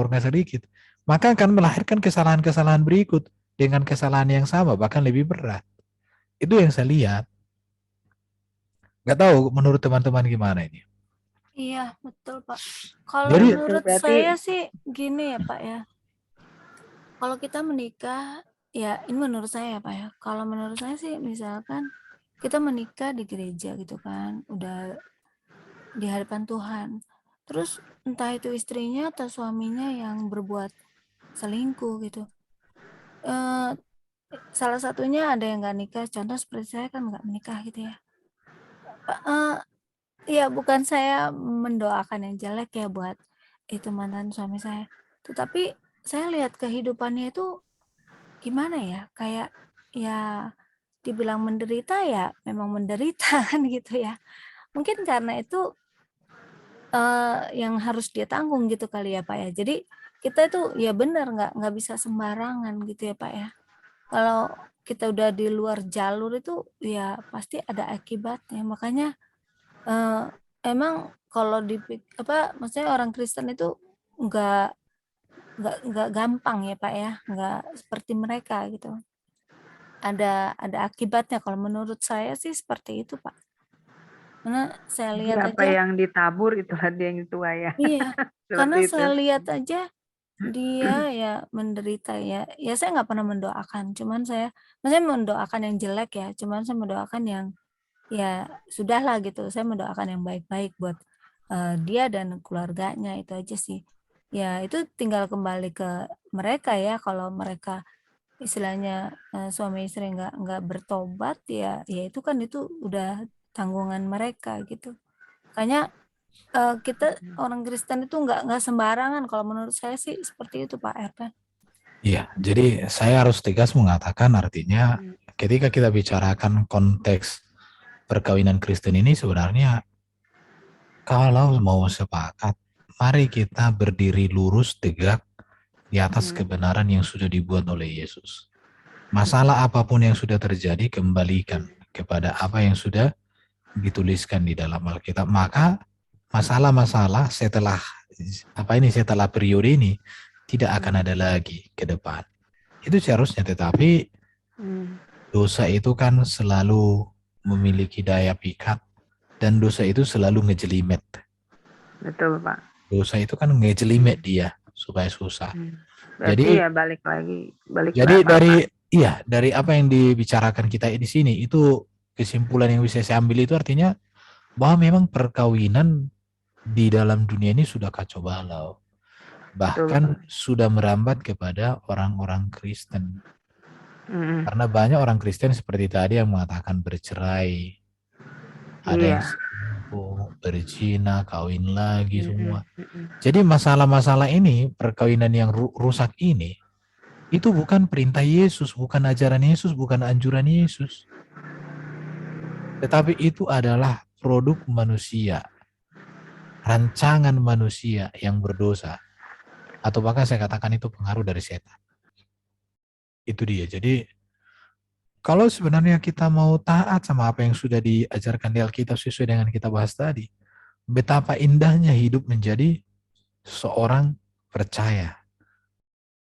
maka akan melahirkan kesalahan-kesalahan berikut dengan kesalahan yang sama, bahkan lebih berat. Itu yang saya lihat. Nggak tahu menurut teman-teman gimana ini? Iya, betul Pak. Kalau Jadi menurut berarti saya sih gini ya Pak ya. Kalau kita menikah, ya ini menurut saya ya Pak ya. Kalau menurut saya sih misalkan kita menikah di gereja gitu kan, udah di hadapan Tuhan. Terus entah itu istrinya atau suaminya yang berbuat selingkuh gitu. Salah satunya ada yang nggak nikah, contoh seperti saya kan nggak menikah gitu ya. Ya bukan saya mendoakan yang jelek ya buat itu mantan suami saya. Tetapi saya lihat kehidupannya itu gimana ya, kayak ya dibilang menderita ya memang menderita kan gitu ya. Mungkin karena itu yang harus dia tanggung gitu kali ya Pak ya. Jadi kita itu ya benar nggak bisa sembarangan gitu ya Pak ya. Kalau kita udah di luar jalur itu ya pasti ada akibatnya. Makanya emang kalau maksudnya orang Kristen itu nggak gampang ya Pak ya, nggak seperti mereka gitu. Ada akibatnya kalau menurut saya sih seperti itu Pak. Karena saya jadi lihat apa aja, yang ditabur itulah dia yang dituai ya. iya, Seperti karena itu. saya lihat aja dia ya menderita ya. Ya saya nggak pernah mendoakan, maksudnya mendoakan yang jelek ya, cuman saya mendoakan yang ya sudahlah gitu, saya mendoakan yang baik-baik buat dia dan keluarganya, itu aja sih. Ya itu tinggal kembali ke mereka ya, kalau mereka istilahnya suami istri nggak bertobat ya itu kan itu udah tanggungan mereka gitu. Makanya kita orang Kristen itu nggak sembarangan, kalau menurut saya sih seperti itu Pak Erpan. iya, jadi saya harus tegas mengatakan artinya ketika kita bicarakan konteks perkawinan Kristen ini sebenarnya kalau mau sepakat, mari kita berdiri lurus tegak di atas kebenaran yang sudah dibuat oleh Yesus. Masalah apapun yang sudah terjadi, kembalikan kepada apa yang sudah dituliskan di dalam Alkitab. Maka masalah-masalah setelah periode ini tidak akan ada lagi ke depan. Itu seharusnya, tetapi dosa itu kan selalu memiliki daya pikat dan dosa itu selalu ngejelimet. Betul Pak. Dosa itu kan ngejelimet dia supaya susah. Berarti Jadi ya balik dari apa yang dibicarakan kita di sini, itu kesimpulan yang bisa saya ambil itu artinya bahwa memang perkawinan di dalam dunia ini sudah kacau balau. Bahkan sudah merambat kepada orang-orang Kristen. Karena banyak orang Kristen seperti tadi yang mengatakan bercerai, ada yang selingkuh, berzina, kawin lagi semua. Jadi masalah-masalah ini, perkawinan yang rusak ini, itu bukan perintah Yesus, bukan ajaran Yesus, bukan anjuran Yesus. Tetapi itu adalah produk manusia, rancangan manusia yang berdosa. Atau bahkan saya katakan itu pengaruh dari setan. Itu dia. Jadi kalau sebenarnya kita mau taat sama apa yang sudah diajarkan di Alkitab sesuai dengan kita bahas tadi, betapa indahnya hidup menjadi seorang percaya.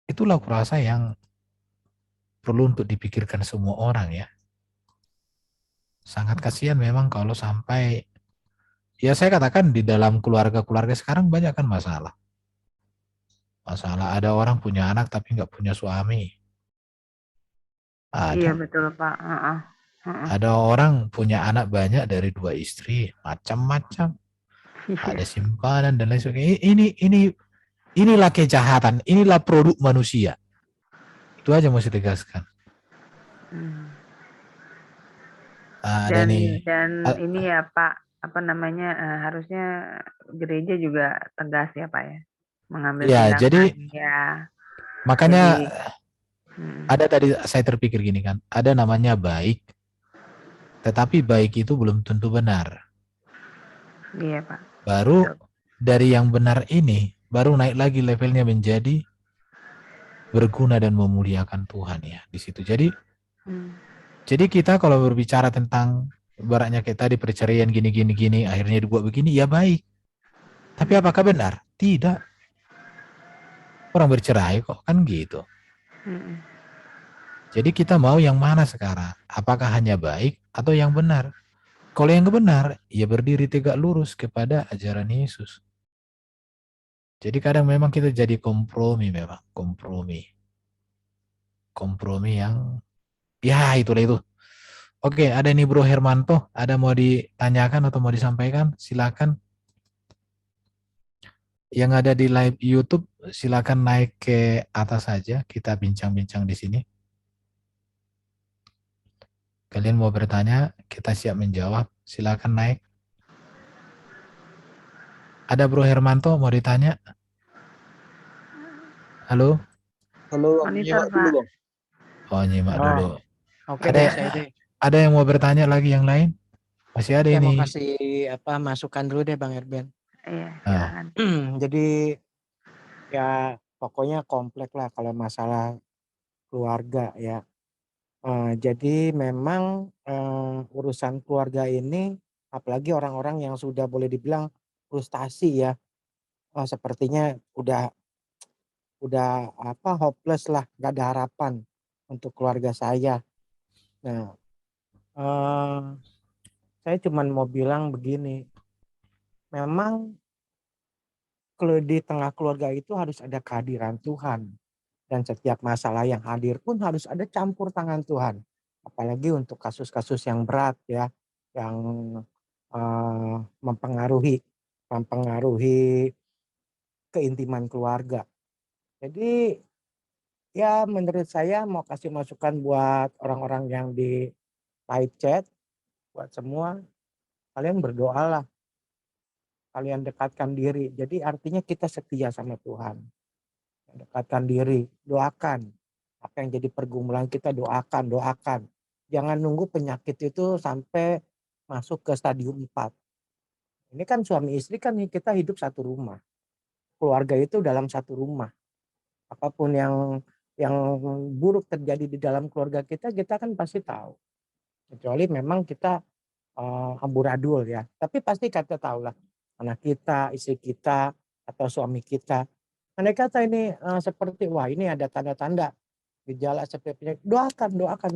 Itulah kurasa yang perlu untuk dipikirkan semua orang ya. Sangat kasihan memang kalau sampai, ya saya katakan di dalam keluarga-keluarga sekarang banyak kan masalah. Masalah ada orang punya anak tapi nggak punya suami. Ada. Iya betul Pak. Ada orang punya anak banyak dari 2 istri, macam-macam. Ada simpanan dan lain sebagainya. Inilah kejahatan, inilah produk manusia. Itu aja mesti tegaskan. Dan ini ya Pak, harusnya gereja juga tegas ya Pak ya. mengambil Ya, tindakan jadi ya. makanya Jadi, ada tadi saya terpikir gini kan, ada namanya baik, tetapi baik itu belum tentu benar. iya Pak. Baru Betul. dari yang benar ini, baru naik lagi levelnya menjadi berguna dan memuliakan Tuhan ya di situ. Jadi kita kalau berbicara tentang ibaratnya kayak tadi perceraian gini, akhirnya dibuat begini, ya baik. Tapi apakah benar? Tidak. Orang bercerai kok, kan gitu. Jadi kita mau yang mana sekarang? Apakah hanya baik atau yang benar? Kalau yang benar, ya berdiri tegak lurus kepada ajaran Yesus. Jadi kadang memang kita jadi kompromi memang. Kompromi yang, ya itulah itu. Oke, ada nih Bro Hermanto. Ada mau ditanyakan atau mau disampaikan? Silakan. Yang ada di live YouTube, silakan naik ke atas saja. Kita bincang-bincang di sini. Kalian mau bertanya, kita siap menjawab. Silakan naik. Ada Bro Hermanto mau ditanya? Halo? Halo, aku Monitor nyimak dulu, Pak. Bang. Oh, nyimak dulu. Oke deh, saya deh. Ada yang mau bertanya lagi yang lain? Masih ada Saya mau ini. kasih masukan dulu deh Bang Erben. Iya, silakan. Jadi ya pokoknya komplek lah kalau masalah keluarga ya. Jadi memang urusan keluarga ini, apalagi orang-orang yang sudah boleh dibilang frustasi ya, sepertinya udah hopeless lah, nggak ada harapan untuk keluarga saya. Nah, saya cuman mau bilang begini, memang kalau di tengah keluarga itu harus ada kehadiran Tuhan, dan setiap masalah yang hadir pun harus ada campur tangan Tuhan. Apalagi untuk kasus-kasus yang berat ya, yang mempengaruhi keintiman keluarga. Jadi ya menurut saya mau kasih masukan buat orang-orang yang di live chat, buat semua, kalian berdoalah, kalian dekatkan diri. Jadi artinya kita setia sama Tuhan. Dekatkan diri, doakan. Apa yang jadi pergumulan kita doakan. Jangan nunggu penyakit itu sampai masuk ke stadium 4. Ini kan suami istri kan kita hidup satu rumah. Keluarga itu dalam satu rumah. Apapun yang buruk terjadi di dalam keluarga kita kan pasti tahu. Kecuali memang kita amburadul ya. Tapi pasti kita tahu lah. Anak kita, istri kita, atau suami kita. Andai kata ini seperti, wah ini ada tanda-tanda gejala seperti penyakit. Doakan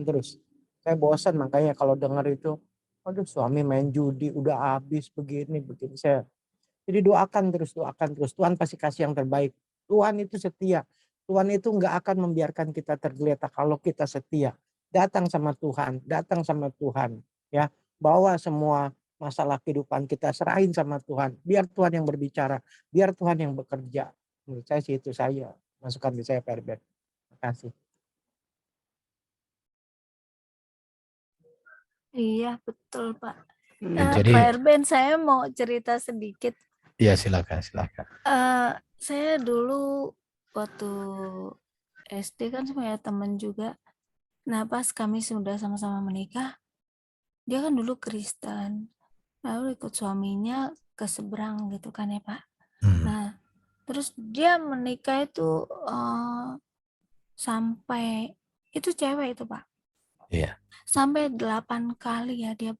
terus. Saya bosan makanya kalau dengar itu, aduh suami main judi, udah habis begini. Jadi doakan terus. Tuhan pasti kasih yang terbaik. Tuhan itu setia. Tuhan itu nggak akan membiarkan kita tergeletak kalau kita setia. Datang sama Tuhan. Ya, bawa semua masalah kehidupan kita, serahin sama Tuhan. Biar Tuhan yang berbicara. Biar Tuhan yang bekerja. Menurut saya sih itu masukan di saya Pak Herbert. Terima kasih. Iya, betul Pak. Jadi, Pak Erben, saya mau cerita sedikit. ya silakan. Saya dulu waktu SD kan punya teman juga. Nah, pas kami sudah sama-sama menikah, dia kan dulu Kristen. Lalu ikut suaminya ke seberang gitu kan ya Pak. Nah, terus dia menikah itu sampai, itu cewek itu Pak. Iya. Sampai 8 kali ya dia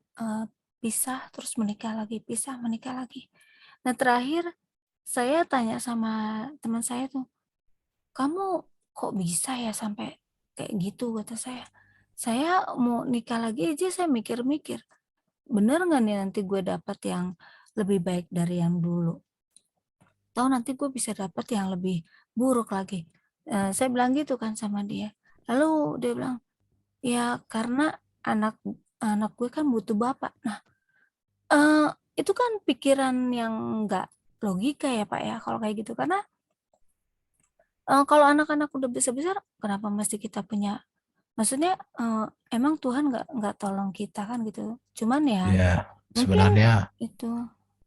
pisah, terus menikah lagi, pisah, menikah lagi. Nah terakhir saya tanya sama teman saya tuh, kamu kok bisa ya sampai kayak gitu, kata saya. Saya mau nikah lagi aja saya mikir-mikir, bener nggak nih nanti gue dapat yang lebih baik dari yang dulu? Tahu nanti gue bisa dapat yang lebih buruk lagi. Saya bilang gitu kan sama dia. Lalu dia bilang, ya karena anak gue kan butuh bapak. Nah, itu kan pikiran yang nggak logika ya Pak ya kalau kayak gitu. Karena kalau anak-anak udah besar-besar, kenapa mesti kita punya? Maksudnya emang Tuhan nggak tolong kita kan gitu. Cuman ya Ya, mungkin sebenarnya itu.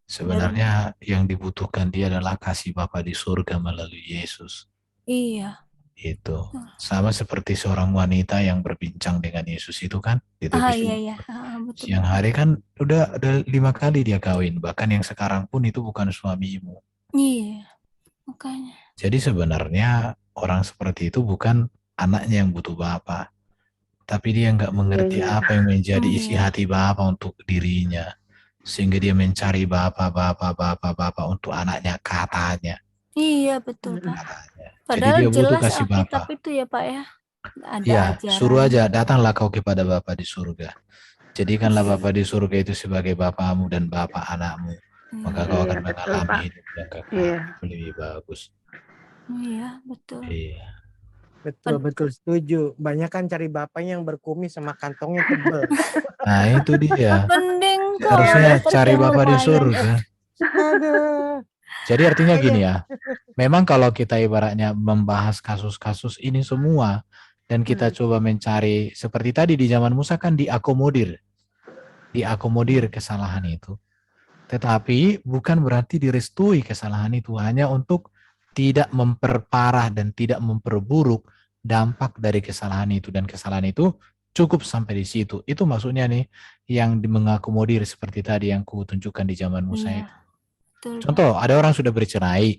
Sebenarnya yang dibutuhkan dia adalah kasih Bapa di surga melalui Yesus. Iya. Itu sama seperti seorang wanita yang berbincang dengan Yesus itu kan di televisi. Iya. Betul. Siang hari kan udah 5 kali dia kawin, bahkan yang sekarang pun itu bukan suamimu. Iya, makanya. Jadi sebenarnya orang seperti itu bukan anaknya yang butuh Bapa, tapi dia nggak mengerti apa yang menjadi isi hati Bapa untuk dirinya, sehingga dia mencari Bapa untuk anaknya katanya. Iya, betul Pak. Katanya. Jadi Padahal dia butuh jelas kasih Alkitab Bapa. itu ya Pak ya. Ada Ya, suruh ajarannya. aja, datanglah kau kepada Bapa di surga. Jadikanlah Bapa di surga itu sebagai Bapamu dan Bapa anakmu. Maka kau akan mengalami hidup yang kekal. Lebih bagus. Iya, betul. Iya. Betul setuju. Banyak kan cari bapaknya yang berkumis sama kantongnya tebel. Nah itu dia. Mending kok Harusnya dapat cari yang Bapa di lumayan. surga. Aduh. Jadi artinya gini ya. Memang kalau kita ibaratnya membahas kasus-kasus ini semua dan kita coba mencari seperti tadi di zaman Musa kan diakomodir kesalahan itu. Tetapi bukan berarti direstui kesalahan itu, hanya untuk tidak memperparah dan tidak memperburuk dampak dari kesalahan itu, dan kesalahan itu cukup sampai di situ. Itu maksudnya nih yang mengakomodir seperti tadi yang kutunjukkan di zaman Musa itu. Contoh, ada orang sudah bercerai,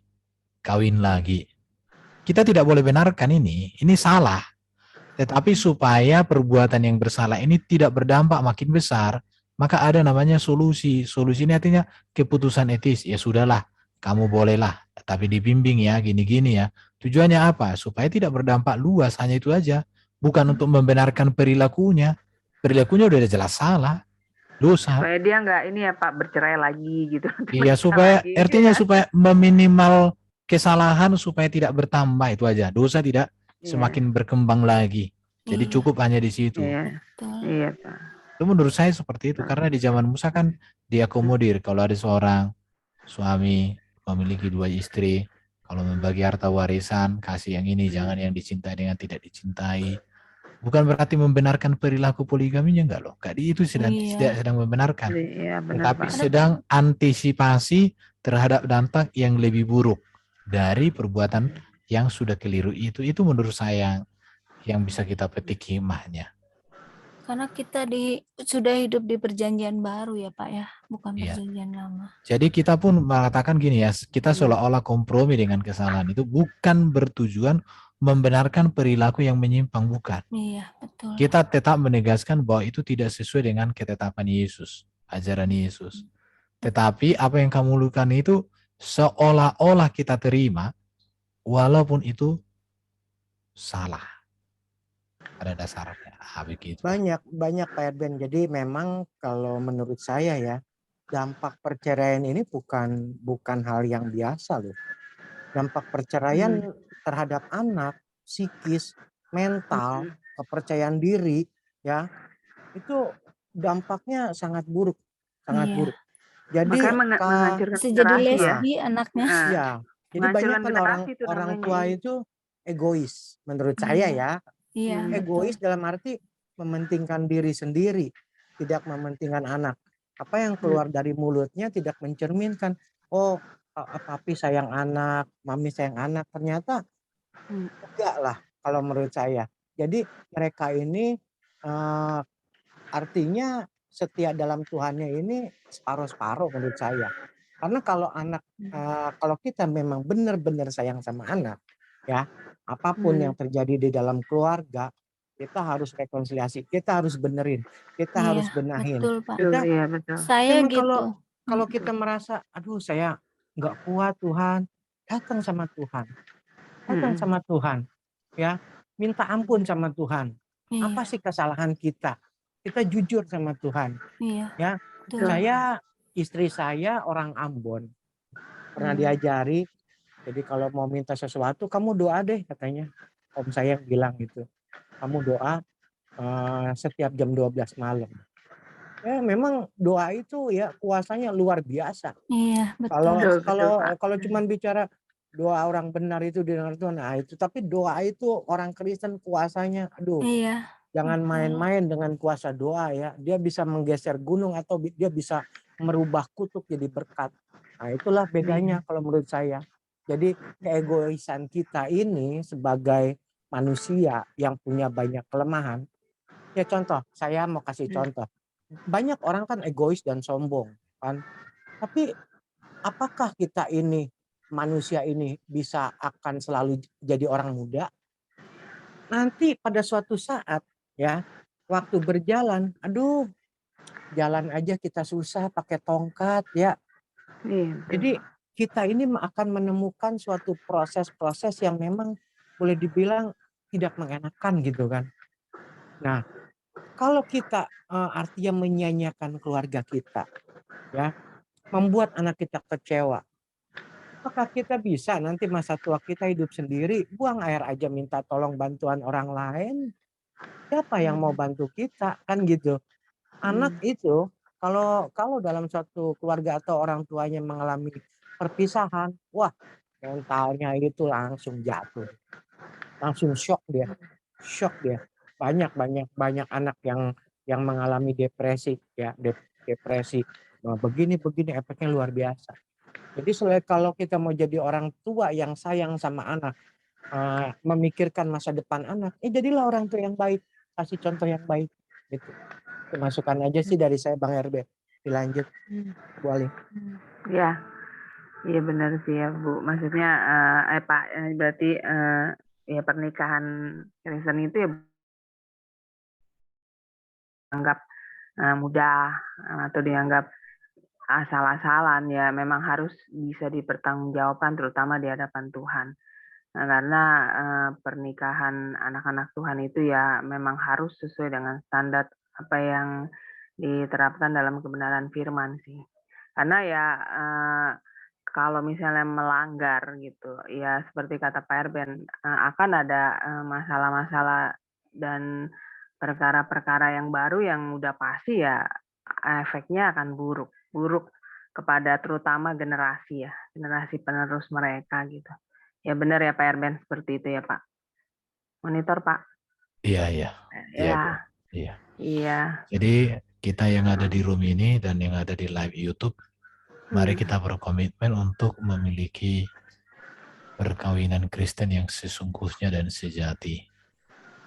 kawin lagi. Kita tidak boleh benarkan ini salah. Tetapi supaya perbuatan yang bersalah ini tidak berdampak makin besar, maka ada namanya solusi. Solusi ini artinya keputusan etis. Ya sudahlah, kamu bolehlah, tapi dibimbing ya, gini-gini ya. Tujuannya apa? Supaya tidak berdampak luas, hanya itu aja. Bukan untuk membenarkan perilakunya. Perilakunya udah jelas salah, dosa. Supaya dia nggak ini ya Pak, bercerai lagi gitu. Iya, supaya artinya supaya meminimal kesalahan supaya tidak bertambah, itu aja. Dosa tidak semakin berkembang lagi. Jadi cukup hanya di situ. Iya, Pak. Itu menurut saya seperti itu, karena di zaman Musa kan diakomodir. Kalau ada seorang suami memiliki 2 istri, kalau membagi harta warisan, kasih yang ini, jangan yang dicintai dengan tidak dicintai. Bukan berarti membenarkan perilaku poligaminya, enggak loh. Itu sedang membenarkan. Tetapi sedang antisipasi terhadap dampak yang lebih buruk dari perbuatan yang sudah keliru itu. Itu menurut saya yang bisa kita petik hikmahnya. Karena kita sudah hidup di perjanjian baru ya Pak ya, bukan perjanjian lama. Jadi kita pun mengatakan gini ya, kita seolah-olah kompromi dengan kesalahan itu bukan bertujuan membenarkan perilaku yang menyimpang, bukan. Iya, betul. Kita tetap menegaskan bahwa itu tidak sesuai dengan ketetapan Yesus, ajaran Yesus. Tetapi apa yang kamu lakukan itu seolah-olah kita terima, walaupun itu salah pada dasarnya. Begitu. Banyak Pak Erben. Jadi memang kalau menurut saya ya, dampak perceraian ini bukan hal yang biasa loh. Dampak perceraian terhadap anak, psikis, mental, kepercayaan diri, ya itu dampaknya sangat buruk, buruk. Jadi jadi lesbi anaknya. Ya, jadi banyak kan orang tua itu egois, menurut saya ya. Egois dalam arti mementingkan diri sendiri, tidak mementingkan anak. Apa yang keluar dari mulutnya tidak mencerminkan, oh papi sayang anak, mami sayang anak. Ternyata enggak lah kalau menurut saya. Jadi mereka ini artinya setia dalam Tuhannya ini separuh-separuh menurut saya. Karena kalau anak, kalau kita memang benar-benar sayang sama anak, ya apapun yang terjadi di dalam keluarga, kita harus rekonsiliasi, kita harus benerin, kita harus benahin. Betul, Pak. Kita, saya gitu. Kalau kita merasa, aduh saya nggak kuat Tuhan, datang sama Tuhan, sama Tuhan, ya minta ampun sama Tuhan. Apa sih kesalahan kita? Kita jujur sama Tuhan. Ya, saya istri saya orang Ambon, pernah diajari. Jadi kalau mau minta sesuatu, kamu doa deh katanya. Om saya bilang gitu. Kamu doa setiap jam 12 malam. Ya memang doa itu ya kuasanya luar biasa. Iya, betul. Kalau cuman bicara doa orang benar itu didengar Tuhan, nah itu. Tapi doa itu orang Kristen kuasanya, aduh. Jangan main-main dengan kuasa doa ya. Dia bisa menggeser gunung atau dia bisa merubah kutuk jadi berkat. Nah, itulah bedanya kalau menurut saya. Jadi keegoisan kita ini sebagai manusia yang punya banyak kelemahan. Ya contoh, saya mau kasih contoh. Banyak orang kan egois dan sombong, kan. Tapi apakah kita ini, manusia ini bisa akan selalu jadi orang muda? Nanti pada suatu saat ya, waktu berjalan, aduh, jalan aja kita susah pakai tongkat ya. Jadi kita ini akan menemukan suatu proses-proses yang memang boleh dibilang tidak mengenakan gitu kan. Nah, kalau kita artinya menyanyiakan keluarga kita, ya, membuat anak kita kecewa, apakah kita bisa nanti masa tua kita hidup sendiri, buang air aja minta tolong bantuan orang lain? Siapa yang mau bantu kita? Kan gitu. Anak itu kalau dalam suatu keluarga atau orang tuanya mengalami perpisahan, wah, mentalnya itu langsung jatuh. Langsung shock dia. Banyak anak yang mengalami depresi ya, depresi. Nah, begini efeknya luar biasa. Jadi kalau kita mau jadi orang tua yang sayang sama anak, memikirkan masa depan anak, jadilah orang tua yang baik, kasih contoh yang baik gitu. Masukan aja sih dari saya, Bang RB. Dilanjut, Bu Ali. Ya, iya benar sih ya Bu. Maksudnya Pak, berarti ya pernikahan Kristen itu ya dianggap mudah atau dianggap asal-asalan, ya memang harus bisa dipertanggungjawabkan terutama di hadapan Tuhan. Nah, karena pernikahan anak-anak Tuhan itu ya memang harus sesuai dengan standar apa yang diterapkan dalam kebenaran firman sih. Karena ya kalau misalnya melanggar gitu, ya seperti kata Pak Erben, akan ada masalah-masalah dan perkara-perkara yang baru yang udah pasti ya efeknya akan buruk kepada terutama generasi penerus mereka gitu. Ya benar ya Pak Erben, seperti itu ya Pak. Monitor Pak. Iya. Iya. Jadi kita yang ada di room ini dan yang ada di live YouTube, mari kita berkomitmen untuk memiliki perkawinan Kristen yang sesungguhnya dan sejati.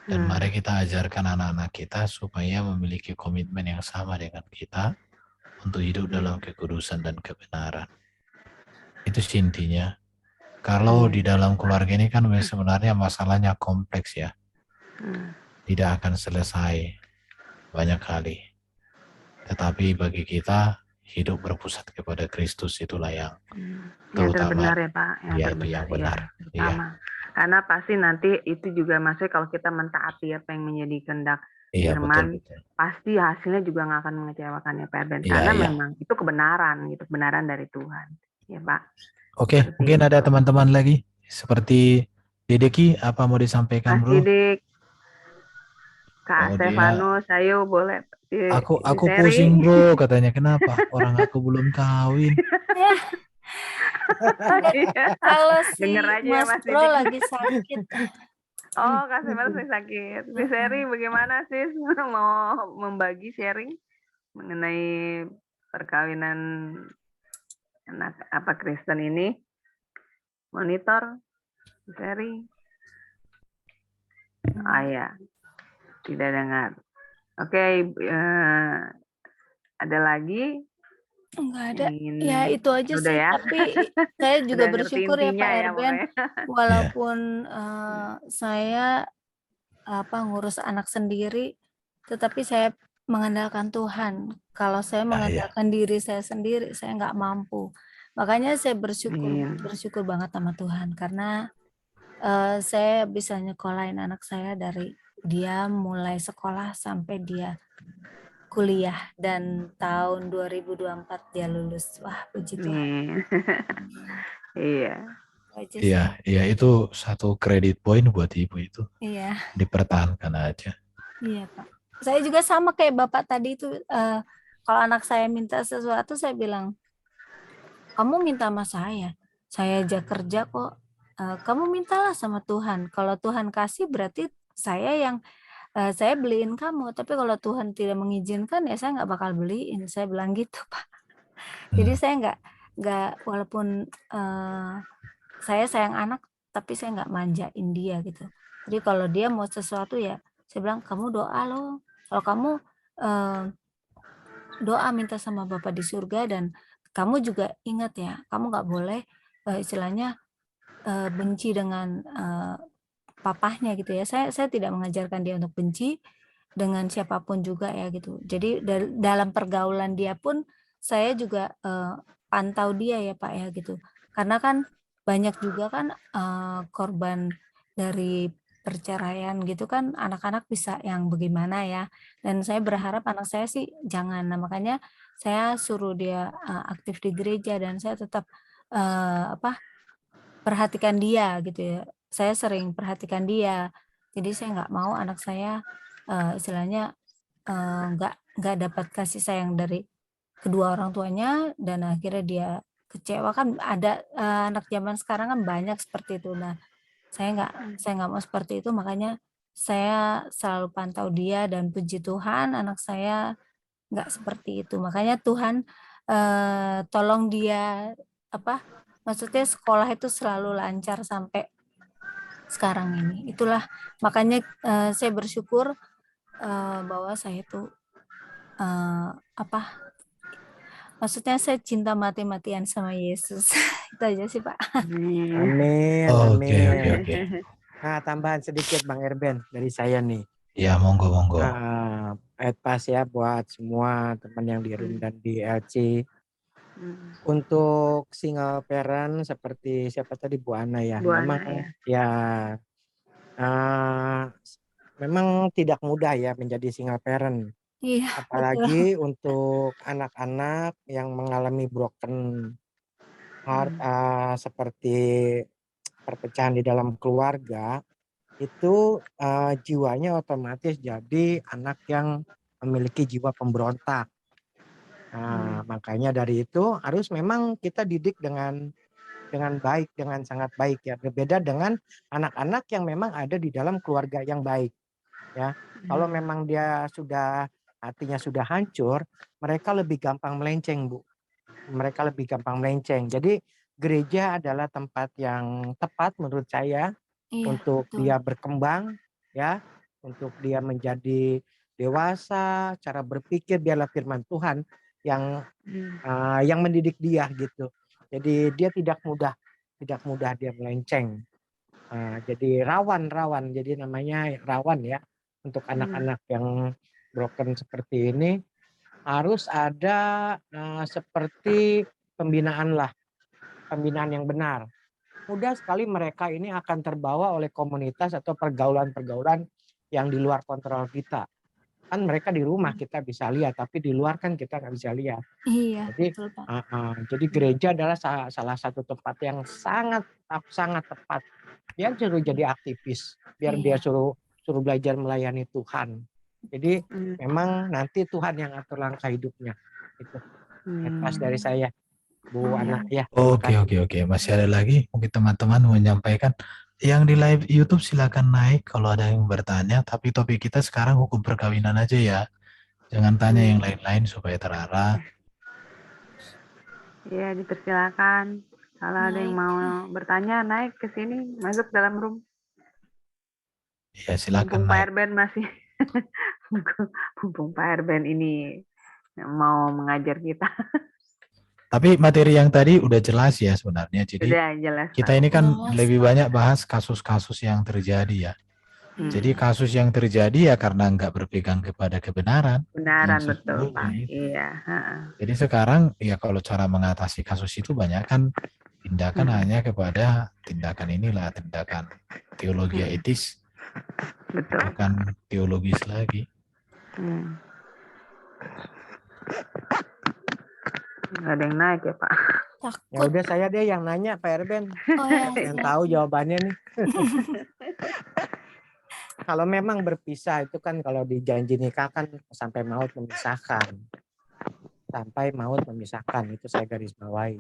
Dan mari kita ajarkan anak-anak kita supaya memiliki komitmen yang sama dengan kita untuk hidup dalam kekudusan dan kebenaran. Itu sih intinya. Kalau di dalam keluarga ini kan sebenarnya masalahnya kompleks ya. Tidak akan selesai banyak kali. Tetapi bagi kita, hidup berpusat kepada Kristus itulah yang terutama. Terbenar ya Pak. Yang benar. Iya. Karena pasti nanti itu juga maksudnya kalau kita mentaati apa yang menjadi kehendak firman, betul. Pasti hasilnya juga nggak akan mengecewakan ya Pak Erben. Karena memang itu kebenaran dari Tuhan. Ya Pak. Oke, mungkin ada teman-teman lagi seperti Dedeki, apa mau disampaikan Bro? Mas Didik, Kak Stefanus, ayo boleh. Aku pusing Bro, katanya kenapa? Orang aku belum kawin. Kalau si Mas Bro lagi sakit. Oh, Kak Stefanus lagi sakit. Si Seri bagaimana sih mau membagi sharing mengenai perkawinan anak apa Kristen ini? Monitor, Seri. Ya, tidak dengar. Oke, ada lagi? Enggak ada. Ya itu aja sih. Ya. Tapi saya juga bersyukur ya Pak Erben, walaupun saya ngurus anak sendiri, tetapi saya mengandalkan Tuhan. Kalau saya mengandalkan diri saya sendiri, saya nggak mampu. Makanya saya bersyukur banget sama Tuhan karena saya bisa nyekolahin anak saya dari dia mulai sekolah sampai dia kuliah dan tahun 2024 dia lulus. Wah, puji Tuhan. Iya, itu satu kredit poin buat ibu itu. Iya. Dipertahankan aja. Iya, Pak. Saya juga sama kayak Bapak tadi itu, kalau anak saya minta sesuatu saya bilang, kamu minta sama saya aja kerja kok. Kamu mintalah sama Tuhan. Kalau Tuhan kasih berarti saya beliin kamu. Tapi kalau Tuhan tidak mengizinkan ya saya nggak bakal beliin. Saya bilang gitu Pak. Jadi saya nggak walaupun saya sayang anak, tapi saya nggak manjain dia gitu. Jadi kalau dia mau sesuatu ya, saya bilang kamu doa loh. Kalau kamu doa minta sama Bapa di surga, dan kamu juga ingat ya, kamu nggak boleh istilahnya benci dengan papahnya gitu ya. Saya tidak mengajarkan dia untuk benci dengan siapapun juga ya gitu. Jadi dalam pergaulan dia pun saya juga pantau dia ya Pak ya gitu. Karena kan banyak juga kan korban dari perceraian gitu kan, anak-anak bisa yang bagaimana ya. Dan saya berharap anak saya sih jangan. Nah, makanya saya suruh dia aktif di gereja, dan saya tetap perhatikan dia gitu ya. Saya sering perhatikan dia. Jadi saya nggak mau anak saya istilahnya nggak dapat kasih sayang dari kedua orang tuanya, dan akhirnya dia kecewa. Kan ada anak zaman sekarang kan banyak seperti itu. Nah, saya nggak mau seperti itu, makanya saya selalu pantau dia, dan puji Tuhan anak saya nggak seperti itu. Makanya Tuhan tolong dia maksudnya sekolah itu selalu lancar sampai sekarang ini. Itulah makanya saya bersyukur bahwa saya tuh maksudnya saya cinta mati-matian sama Yesus. Itu aja sih Pak. Amin, Oke. amin. Nah, tambahan sedikit Bang Erben dari saya nih. Ya, monggo. Pas ya buat semua teman yang di room dan di LC. Untuk single parent seperti siapa tadi, Bu Ana ya. Bu Memang Ana, ya. Memang tidak mudah ya menjadi single parent. Iya, Apalagi untuk anak-anak yang mengalami broken heart seperti perpecahan di dalam keluarga, itu jiwanya otomatis jadi anak yang memiliki jiwa pemberontak. Makanya dari itu harus memang kita didik dengan baik, dengan sangat baik ya. Berbeda dengan anak-anak yang memang ada di dalam keluarga yang baik ya. Kalau memang dia sudah hatinya sudah hancur, mereka lebih gampang melenceng, Bu. Mereka lebih gampang melenceng. Jadi gereja adalah tempat yang tepat menurut saya untuk betul. dia berkembang ya, untuk dia menjadi dewasa, cara berpikir biarlah firman Tuhan yang mendidik dia gitu. Jadi dia tidak mudah dia melenceng. Jadi rawan, jadi namanya rawan ya untuk anak-anak yang broken seperti ini. Harus ada seperti pembinaan yang benar. Mudah sekali mereka ini akan terbawa oleh komunitas atau pergaulan-pergaulan yang di luar kontrol kita. Kan mereka di rumah kita bisa lihat, tapi di luar kan kita nggak bisa lihat. Iya, Jadi, betul Pak. jadi gereja adalah salah satu tempat yang sangat tepat. Dia suruh jadi aktivis, biar dia suruh belajar melayani Tuhan. Jadi memang nanti Tuhan yang atur langkah hidupnya. Itu pas dari saya, Bu Ana ya. Oke. Masih ada lagi mungkin teman-teman mau menyampaikan. Yang di live YouTube silakan naik kalau ada yang bertanya. Tapi topik kita sekarang hukum perkawinan aja ya. Jangan tanya yang lain-lain supaya terarah. Ya, dipersilakan. Kalau ada yang mau bertanya, naik ke sini, masuk dalam room. Ya, silakan Mumpung Pak naik. Erben masih, mumpung Pak Erben ini mau mengajar kita. Tapi materi yang tadi udah jelas ya sebenarnya. Jadi Sudah jelas. kita Pak. ini kan lebih banyak bahas kasus-kasus yang terjadi ya. Jadi kasus yang terjadi ya karena nggak berpegang kepada kebenaran. Benaran, yang betul sesungguhnya Pak. itu. Iya. Jadi sekarang ya kalau cara mengatasi kasus itu banyak kan tindakan hanya kepada tindakan inilah, tindakan teologi etis. Betul. Bukan teologis lagi. Nggak ada yang naik ya Pak. Ya udah saya deh yang nanya Pak Erben. Yang tahu jawabannya nih. Kalau memang berpisah itu kan kalau di janji nikah kan sampai maut memisahkan. Sampai maut memisahkan, itu saya garis bawahi.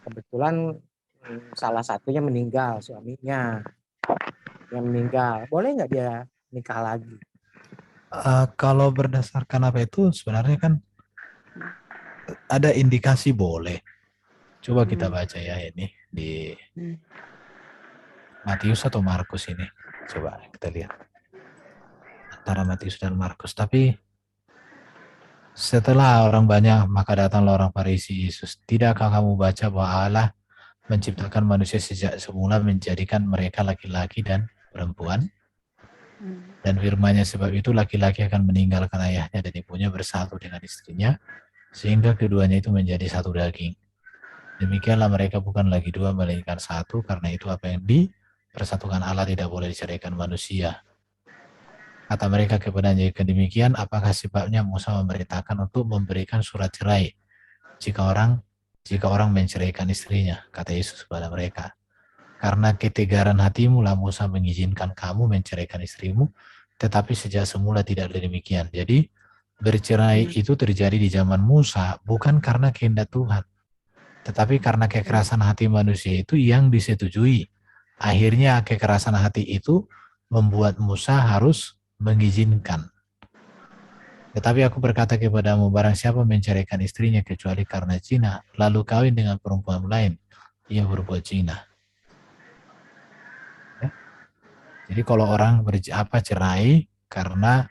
Kebetulan salah satunya meninggal, suaminya yang meninggal. Boleh nggak dia nikah lagi? Kalau berdasarkan apa itu sebenarnya kan ada indikasi boleh. Coba kita baca ya ini di Matius atau Markus ini. Coba kita lihat. Antara Matius dan Markus. Tapi setelah orang banyak, maka datanglah orang Farisi Yesus. Tidakkah kamu baca bahwa Allah menciptakan manusia sejak semula menjadikan mereka laki-laki dan perempuan? Dan firman-Nya, sebab itu laki-laki akan meninggalkan ayahnya dan ibunya, bersatu dengan istrinya, sehingga keduanya itu menjadi satu daging. Demikianlah mereka bukan lagi dua, melainkan satu. Karena itu apa yang dipersatukan Allah tidak boleh diceraikan manusia. Kata mereka kepadanya, jika demikian, apakah sebabnya Musa memerintahkan untuk memberikan surat cerai jika orang menceraikan istrinya? Kata Yesus kepada mereka, karena ketegaran hatimu lah Musa mengizinkan kamu menceraikan istrimu, tetapi sejak semula tidak demikian. Jadi bercerai itu terjadi di zaman Musa bukan karena kehendak Tuhan, tetapi karena kekerasan hati manusia itu yang disetujui. Akhirnya kekerasan hati itu membuat Musa harus mengizinkan. Tetapi aku berkata kepadamu, barang siapa menceraikan istrinya kecuali karena zina, lalu kawin dengan perempuan lain, ia berbuat zina. Ya. Jadi kalau orang cerai karena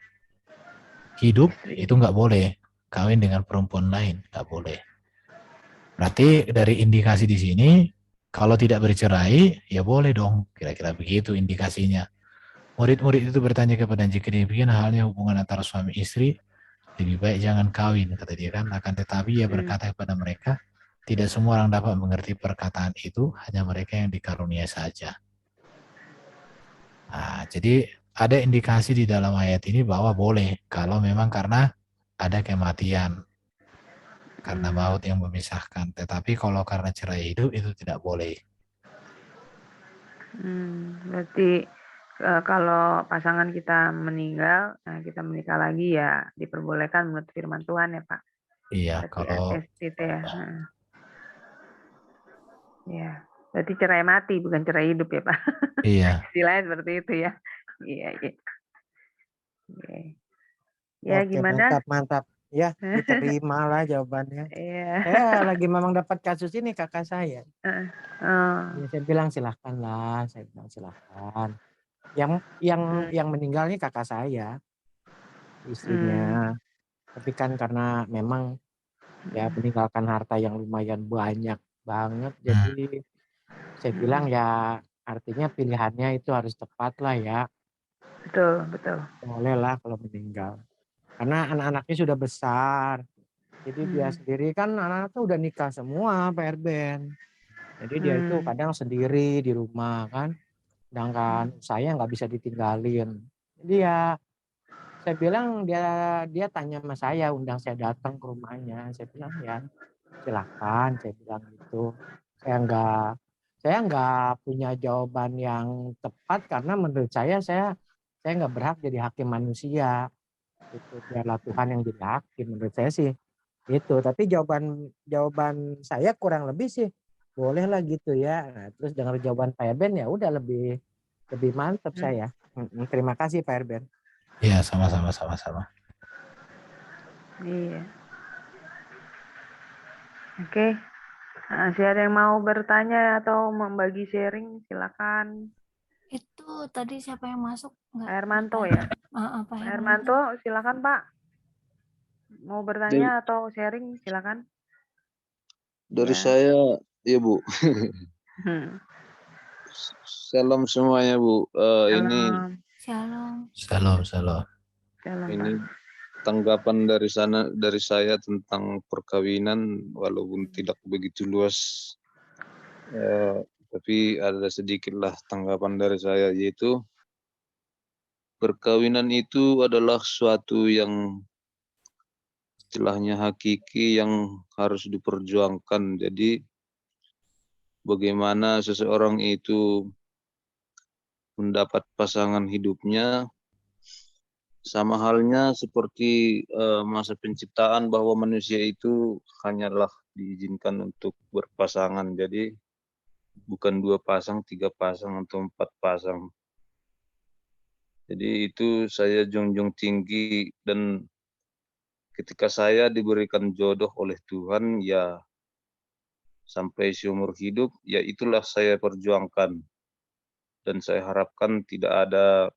hidup, itu nggak boleh. Kawin dengan perempuan lain, nggak boleh. Berarti dari indikasi di sini, kalau tidak bercerai, ya boleh dong. Kira-kira begitu indikasinya. Murid-murid itu bertanya kepada, jika demikian halnya hubungan antara suami istri, lebih baik jangan kawin, kata dia kan. Akan tetapi ia berkata kepada mereka, tidak semua orang dapat mengerti perkataan itu, hanya mereka yang dikarunia saja. Nah, jadi ada indikasi di dalam ayat ini bahwa boleh, kalau memang karena ada kematian, karena maut yang memisahkan. Tetapi kalau karena cerai hidup, itu tidak boleh. Berarti kalau pasangan kita meninggal, kita menikah lagi ya diperbolehkan menurut firman Tuhan ya Pak. Iya, Berarti kalau STT ya. Ya, berarti cerai mati bukan cerai hidup ya Pak. iya. Istilahnya seperti itu ya. Iya, iya. Ya Oke, gimana? mantap. Ya, diterima lah jawabannya. Iya. Saya lagi memang dapat kasus ini kakak saya. Oh. Ya, saya bilang silahkan lah, saya bilang silahkan. Yang meninggalnya kakak saya, istrinya. Tapi kan karena memang ya meninggalkan harta yang lumayan banyak banget, jadi saya bilang ya artinya pilihannya itu harus tepat lah ya. Betul. Boleh lah kalau meninggal. Karena anak-anaknya sudah besar. Jadi dia sendiri kan anak-anaknya udah nikah semua, Pak Erben. Jadi dia itu kadang sendiri di rumah kan. Sedangkan saya nggak bisa ditinggalin. Jadi ya saya bilang dia tanya sama saya, undang saya datang ke rumahnya. Saya bilang ya silakan, saya bilang gitu. Saya nggak punya jawaban yang tepat karena menurut saya nggak berhak jadi hakim manusia. Itu biarlah Tuhan yang jadi hakim, menurut saya sih itu. Tapi jawaban saya kurang lebih sih boleh lah gitu ya. Nah, terus dengar jawaban Pak Erben ya udah lebih mantap saya. Terima kasih Pak Erben. Iya, sama-sama. Iya. Oke. Masih ada yang mau bertanya atau membagi sharing, silakan. Itu tadi siapa yang masuk? Pak Hermanto ya? Pak Hermanto, silakan Pak. Mau bertanya atau sharing, silakan. Dari saya, ya Bu. Salam semuanya Bu. Shalom. Ini tanggapan dari saya tentang perkawinan, walaupun tidak begitu luas, tapi ada sedikitlah tanggapan dari saya, yaitu perkawinan itu adalah suatu yang istilahnya hakiki yang harus diperjuangkan. Jadi bagaimana seseorang itu mendapat pasangan hidupnya, sama halnya seperti masa penciptaan bahwa manusia itu hanyalah diizinkan untuk berpasangan. Jadi bukan 2 pasang, 3 pasang, atau 4 pasang. Jadi itu saya junjung tinggi dan ketika saya diberikan jodoh oleh Tuhan, ya sampai seumur hidup, ya itulah saya perjuangkan. Dan saya harapkan tidak ada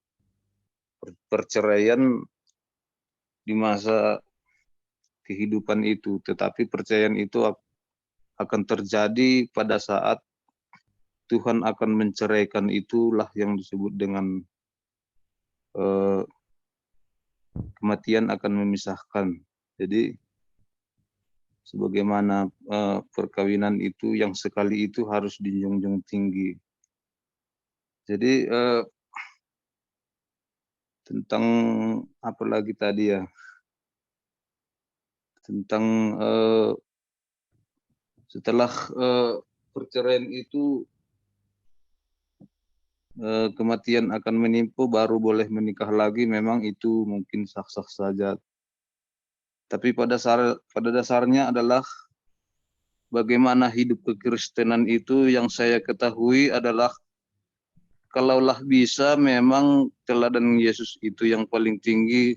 perceraian di masa kehidupan itu, tetapi perceraian itu akan terjadi pada saat Tuhan akan menceraikan, itulah yang disebut dengan kematian akan memisahkan. Jadi sebagaimana perkawinan itu yang sekali itu harus dijunjung tinggi. Jadi tentang apa lagi tadi ya, tentang setelah perceraian itu kematian akan menimpa, baru boleh menikah lagi, memang itu mungkin sah-sah saja. Tapi pada dasarnya adalah bagaimana hidup kekristenan itu yang saya ketahui adalah kalaulah bisa memang teladan Yesus itu yang paling tinggi,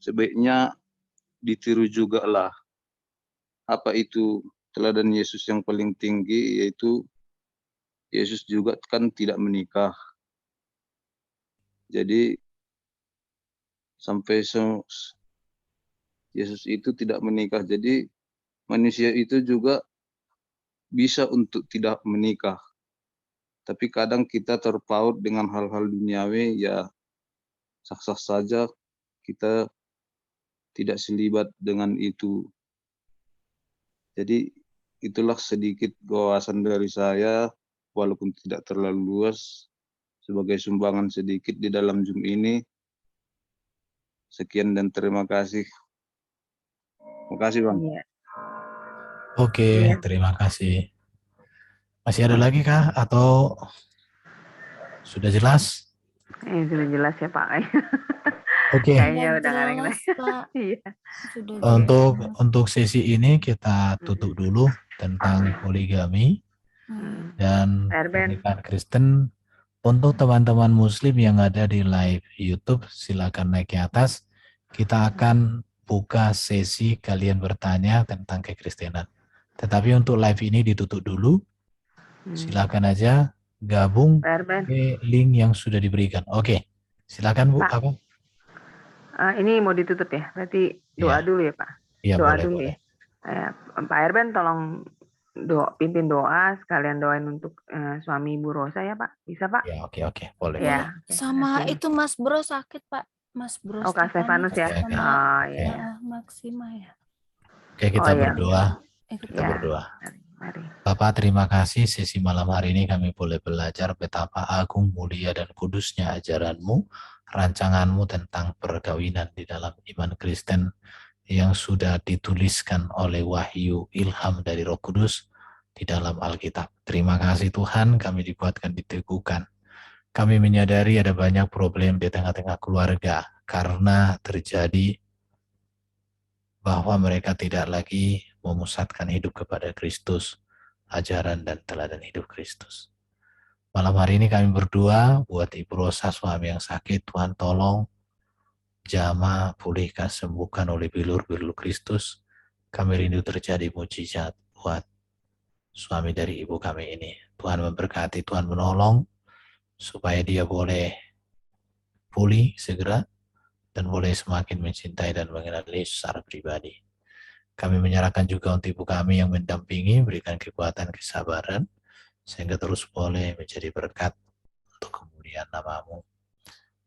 sebaiknya ditiru juga lah. Apa itu teladan Yesus yang paling tinggi? Yaitu Yesus juga kan tidak menikah. Jadi sampai Yesus itu tidak menikah. Jadi manusia itu juga bisa untuk tidak menikah. Tapi kadang kita terpaut dengan hal-hal duniawi, ya sah-sah saja kita tidak selibat dengan itu. Jadi itulah sedikit wawasan dari saya, walaupun tidak terlalu luas, sebagai sumbangan sedikit di dalam Zoom ini. Sekian dan terima kasih. Terima kasih, Bang. Iya. Oke, terima kasih. Masih ada lagi kah atau sudah jelas? Sudah jelas ya Pak. Oke. Kayaknya Sudah udah nggak ada yang jelas, lain. Pak. Iya. Sudah Untuk sesi ini kita tutup dulu tentang poligami dan pernikahan Kristen. Untuk teman-teman Muslim yang ada di live YouTube, silakan naik ke atas. Kita akan buka sesi kalian bertanya tentang kekristenan. Tetapi untuk live ini ditutup dulu. Silakan aja gabung ke link yang sudah diberikan. Oke, silakan Bu. Pak, apa? Ini mau ditutup ya? Berarti doa dulu ya Pak? Iya, Doa boleh, dulu boleh. ya. Pak Erben tolong pimpin doa, sekalian doain untuk suami Ibu Rosa ya Pak? Bisa Pak? Ya, oke, boleh. Ya, sama itu Mas Bro sakit Pak. Mas Bro Kak Stefanus ya? sama ya. Maksima ya. Oke, kita berdoa. Kita berdoa. Mari. Bapak, terima kasih sesi malam hari ini kami boleh belajar betapa agung, mulia, dan kudusnya ajaran-Mu, rancangan-Mu tentang perkawinan di dalam iman Kristen yang sudah dituliskan oleh wahyu ilham dari Roh Kudus di dalam Alkitab. Terima kasih Tuhan, kami dikuatkan, diteguhkan. Kami menyadari ada banyak problem di tengah-tengah keluarga karena terjadi bahwa mereka tidak lagi memusatkan hidup kepada Kristus, ajaran dan teladan hidup Kristus. Malam hari ini kami berdoa buat Ibu Rosa, suami yang sakit, Tuhan tolong jamah, pulihkan, sembuhkan oleh bilur-bilur Kristus. Kami rindu terjadi mujizat buat suami dari ibu kami ini. Tuhan memberkati, Tuhan menolong supaya dia boleh pulih segera dan boleh semakin mencintai dan mengenal Yesus secara pribadi. Kami menyerahkan juga untuk ibu kami yang mendampingi, berikan kekuatan, kesabaran, sehingga terus boleh menjadi berkat untuk kemuliaan nama-Mu.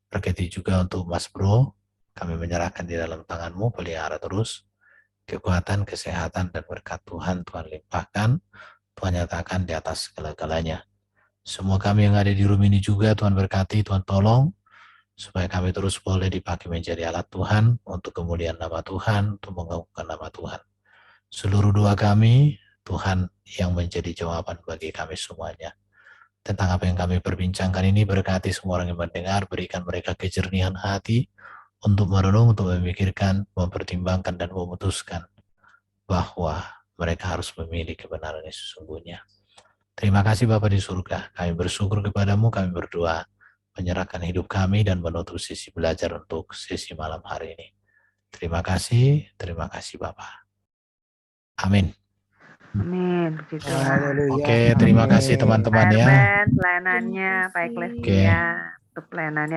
Berkati juga untuk Mas Bro, kami menyerahkan di dalam tangan-Mu, pelihara terus, kekuatan, kesehatan, dan berkat Tuhan limpahkan, Tuhan nyatakan di atas segala-galanya. Semua kami yang ada di room ini juga Tuhan berkati, Tuhan tolong, supaya kami terus boleh dipakai menjadi alat Tuhan untuk kemuliaan nama Tuhan, untuk mengagungkan nama Tuhan. Seluruh doa kami, Tuhan yang menjadi jawaban bagi kami semuanya. Tentang apa yang kami perbincangkan ini, berkati semua orang yang mendengar, berikan mereka kejernihan hati untuk merenung, untuk memikirkan, mempertimbangkan, dan memutuskan bahwa mereka harus memilih kebenaran yang sesungguhnya. Terima kasih Bapa di surga, kami bersyukur kepadamu, kami berdoa, menyerahkan hidup kami dan menutup sesi belajar untuk sesi malam hari ini. Terima kasih Bapak. Amin. Amin. Puji Tuhan. Haleluya. Oke, terima kasih Amin. teman-teman Pak ya. Erben, pelayanannya, Pak Terima kasih. Eklesia, untuk pelayanannya